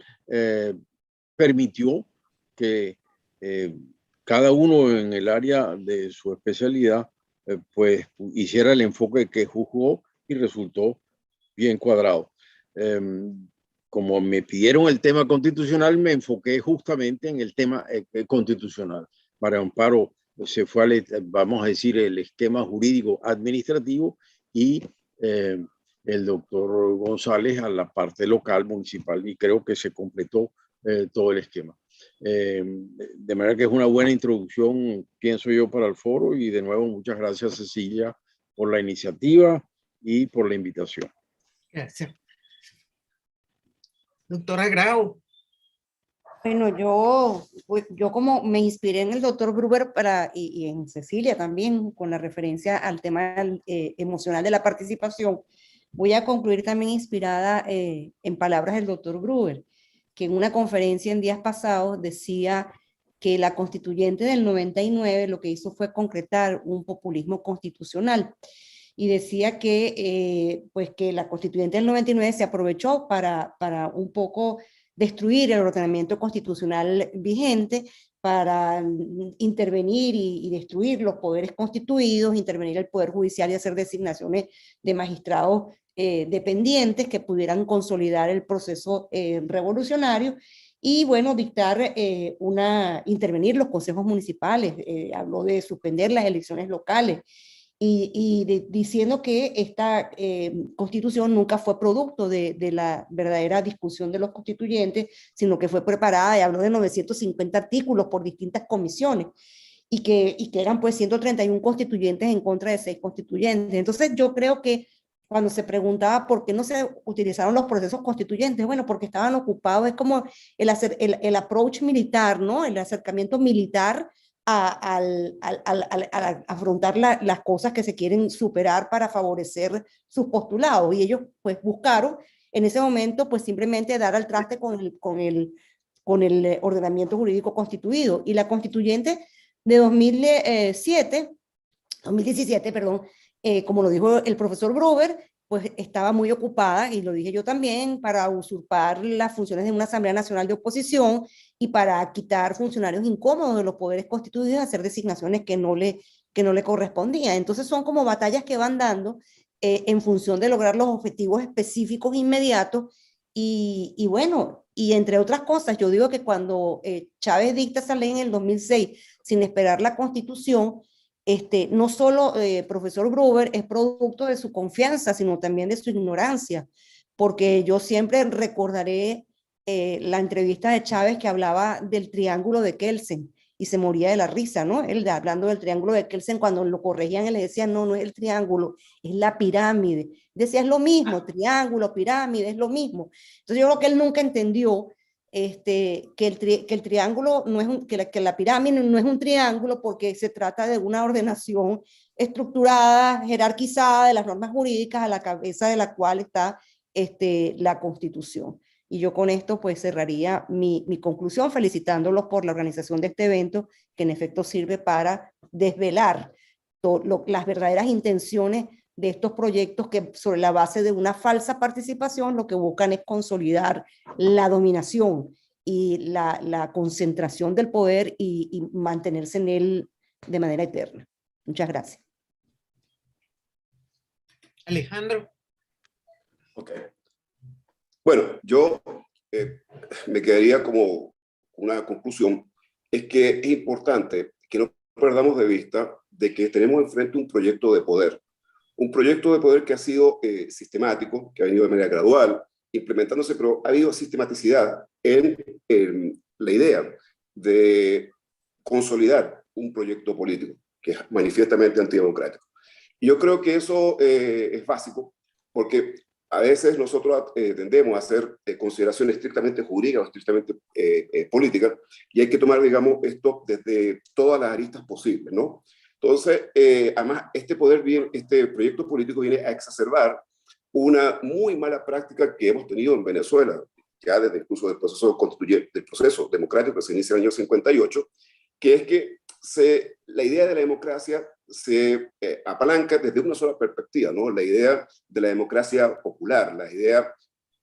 permitió que cada uno en el área de su especialidad pues hiciera el enfoque que juzgó y resultó bien cuadrado. Como me pidieron el tema constitucional, me enfoqué justamente en el tema constitucional. María Amparo se fue vamos a decir, el esquema jurídico administrativo y el doctor González a la parte local, municipal, y creo que se completó todo el esquema. De manera que es una buena introducción, pienso yo, para el foro, y de nuevo muchas gracias, Cecilia, por la iniciativa y por la invitación. Gracias. Doctora Grau. Bueno, yo como me inspiré en el doctor Gruber y en Cecilia también, con la referencia al tema emocional de la participación, voy a concluir también inspirada en palabras del doctor Gruber, que en una conferencia en días pasados decía que la constituyente del 99 lo que hizo fue concretar un populismo constitucional. Y decía que, pues que la constituyente del 99 se aprovechó para un poco destruir el ordenamiento constitucional vigente, para intervenir y destruir los poderes constituidos, intervenir el Poder Judicial y hacer designaciones de magistrados dependientes que pudieran consolidar el proceso revolucionario y, bueno, intervenir los consejos municipales, habló de suspender las elecciones locales, diciendo que esta constitución nunca fue producto de la verdadera discusión de los constituyentes, sino que fue preparada, y habló de 950 artículos por distintas comisiones, y que eran pues 131 constituyentes en contra de 6 constituyentes. Entonces yo creo que cuando se preguntaba por qué no se utilizaron los procesos constituyentes, bueno, porque estaban ocupados, es como el approach militar, ¿no? El acercamiento militar a afrontar las cosas que se quieren superar para favorecer sus postulados, y ellos pues buscaron en ese momento pues simplemente dar al traste con el ordenamiento jurídico constituido. Y la constituyente de 2017, perdón, como lo dijo el profesor Gruber, pues estaba muy ocupada, y lo dije yo también, para usurpar las funciones de una Asamblea Nacional de Oposición y para quitar funcionarios incómodos de los poderes constituidos, hacer designaciones que no le correspondían. Entonces son como batallas que van dando en función de lograr los objetivos específicos inmediatos, Y bueno, y entre otras cosas, yo digo que cuando Chávez dicta esa ley en el 2006, sin esperar la Constitución, no solo profesor Gruber es producto de su confianza, sino también de su ignorancia, porque yo siempre recordaré la entrevista de Chávez que hablaba del triángulo de Kelsen y se moría de la risa, ¿no? Él hablando del triángulo de Kelsen, cuando lo corregían, él le decía, no, no es el triángulo, es la pirámide. Decía, es lo mismo, triángulo, pirámide, es lo mismo. Entonces yo creo que él nunca entendió que el triángulo no es que la pirámide no es un triángulo porque se trata de una ordenación estructurada, jerarquizada de las normas jurídicas a la cabeza de la cual está la Constitución. Y yo con esto pues cerraría mi conclusión felicitándolos por la organización de este evento que en efecto sirve para desvelar las verdaderas intenciones de estos proyectos que sobre la base de una falsa participación lo que buscan es consolidar la dominación y la concentración del poder y mantenerse en él de manera eterna. Muchas gracias. Alejandro. Ok. Bueno, yo me quedaría como una conclusión, es que es importante que no perdamos de vista de que tenemos enfrente un proyecto de poder que ha sido sistemático, que ha venido de manera gradual, implementándose, pero ha habido sistematicidad en la idea de consolidar un proyecto político que es manifiestamente antidemocrático. Y yo creo que eso es básico, porque a veces nosotros tendemos a hacer consideraciones estrictamente jurídicas o estrictamente políticas, y hay que tomar, digamos, esto desde todas las aristas posibles, ¿no? Entonces, además, este proyecto político viene a exacerbar una muy mala práctica que hemos tenido en Venezuela, ya desde incluso del proceso democrático que se inicia en el año 58, que es que la idea de la democracia se apalanca desde una sola perspectiva, ¿no? La idea de la democracia popular, la idea,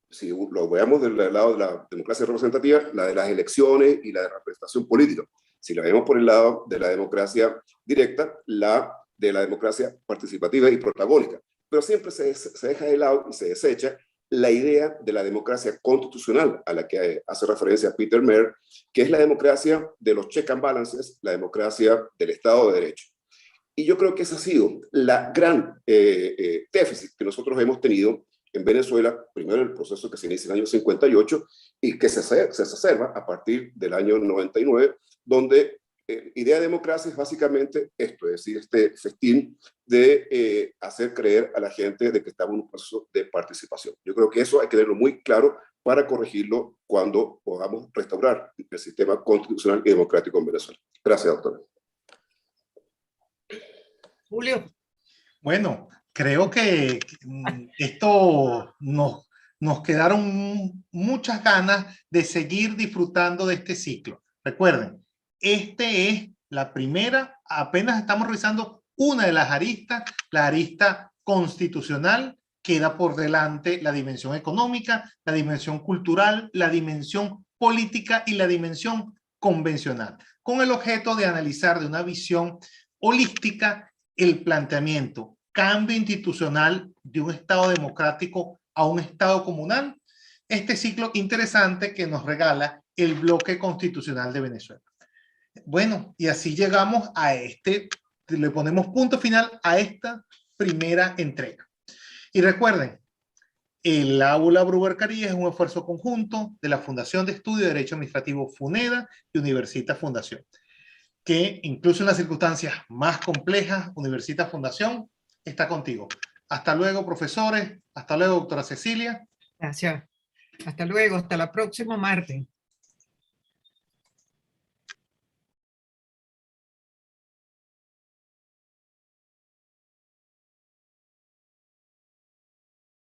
si lo veamos del lado de la democracia representativa, la de las elecciones y la de representación política. Si la vemos por el lado de la democracia directa, la de la democracia participativa y protagónica. Pero siempre se deja de lado y se desecha la idea de la democracia constitucional a la que hace referencia Peter Mayer, que es la democracia de los check and balances, la democracia del Estado de Derecho. Y yo creo que ese ha sido la gran déficit que nosotros hemos tenido en Venezuela, primero el proceso que se inicia en el año 58 y que se exacerba a partir del año 99, donde idea de democracia es básicamente esto, es decir, este festín de hacer creer a la gente de que estamos en un proceso de participación. Yo creo que eso hay que tenerlo muy claro para corregirlo cuando podamos restaurar el sistema constitucional y democrático en Venezuela. Gracias, doctora. Julio. Bueno, creo que esto nos quedaron muchas ganas de seguir disfrutando de este ciclo. Recuerden, este es la primera, apenas estamos revisando una de las aristas, la arista constitucional. Queda por delante la dimensión económica, la dimensión cultural, la dimensión política y la dimensión convencional, con el objeto de analizar de una visión holística el planteamiento, cambio institucional de un Estado democrático a un Estado comunal, este ciclo interesante que nos regala el bloque constitucional de Venezuela. Bueno, y así llegamos a le ponemos punto final a esta primera entrega. Y recuerden, el Aula Bruber Carías es un esfuerzo conjunto de la Fundación de Estudio de Derecho Administrativo FUNEDA y Universitas Fundación, que incluso en las circunstancias más complejas, Universitas Fundación está contigo. Hasta luego, profesores. Hasta luego, doctora Cecilia. Gracias. Hasta luego. Hasta la próxima martes.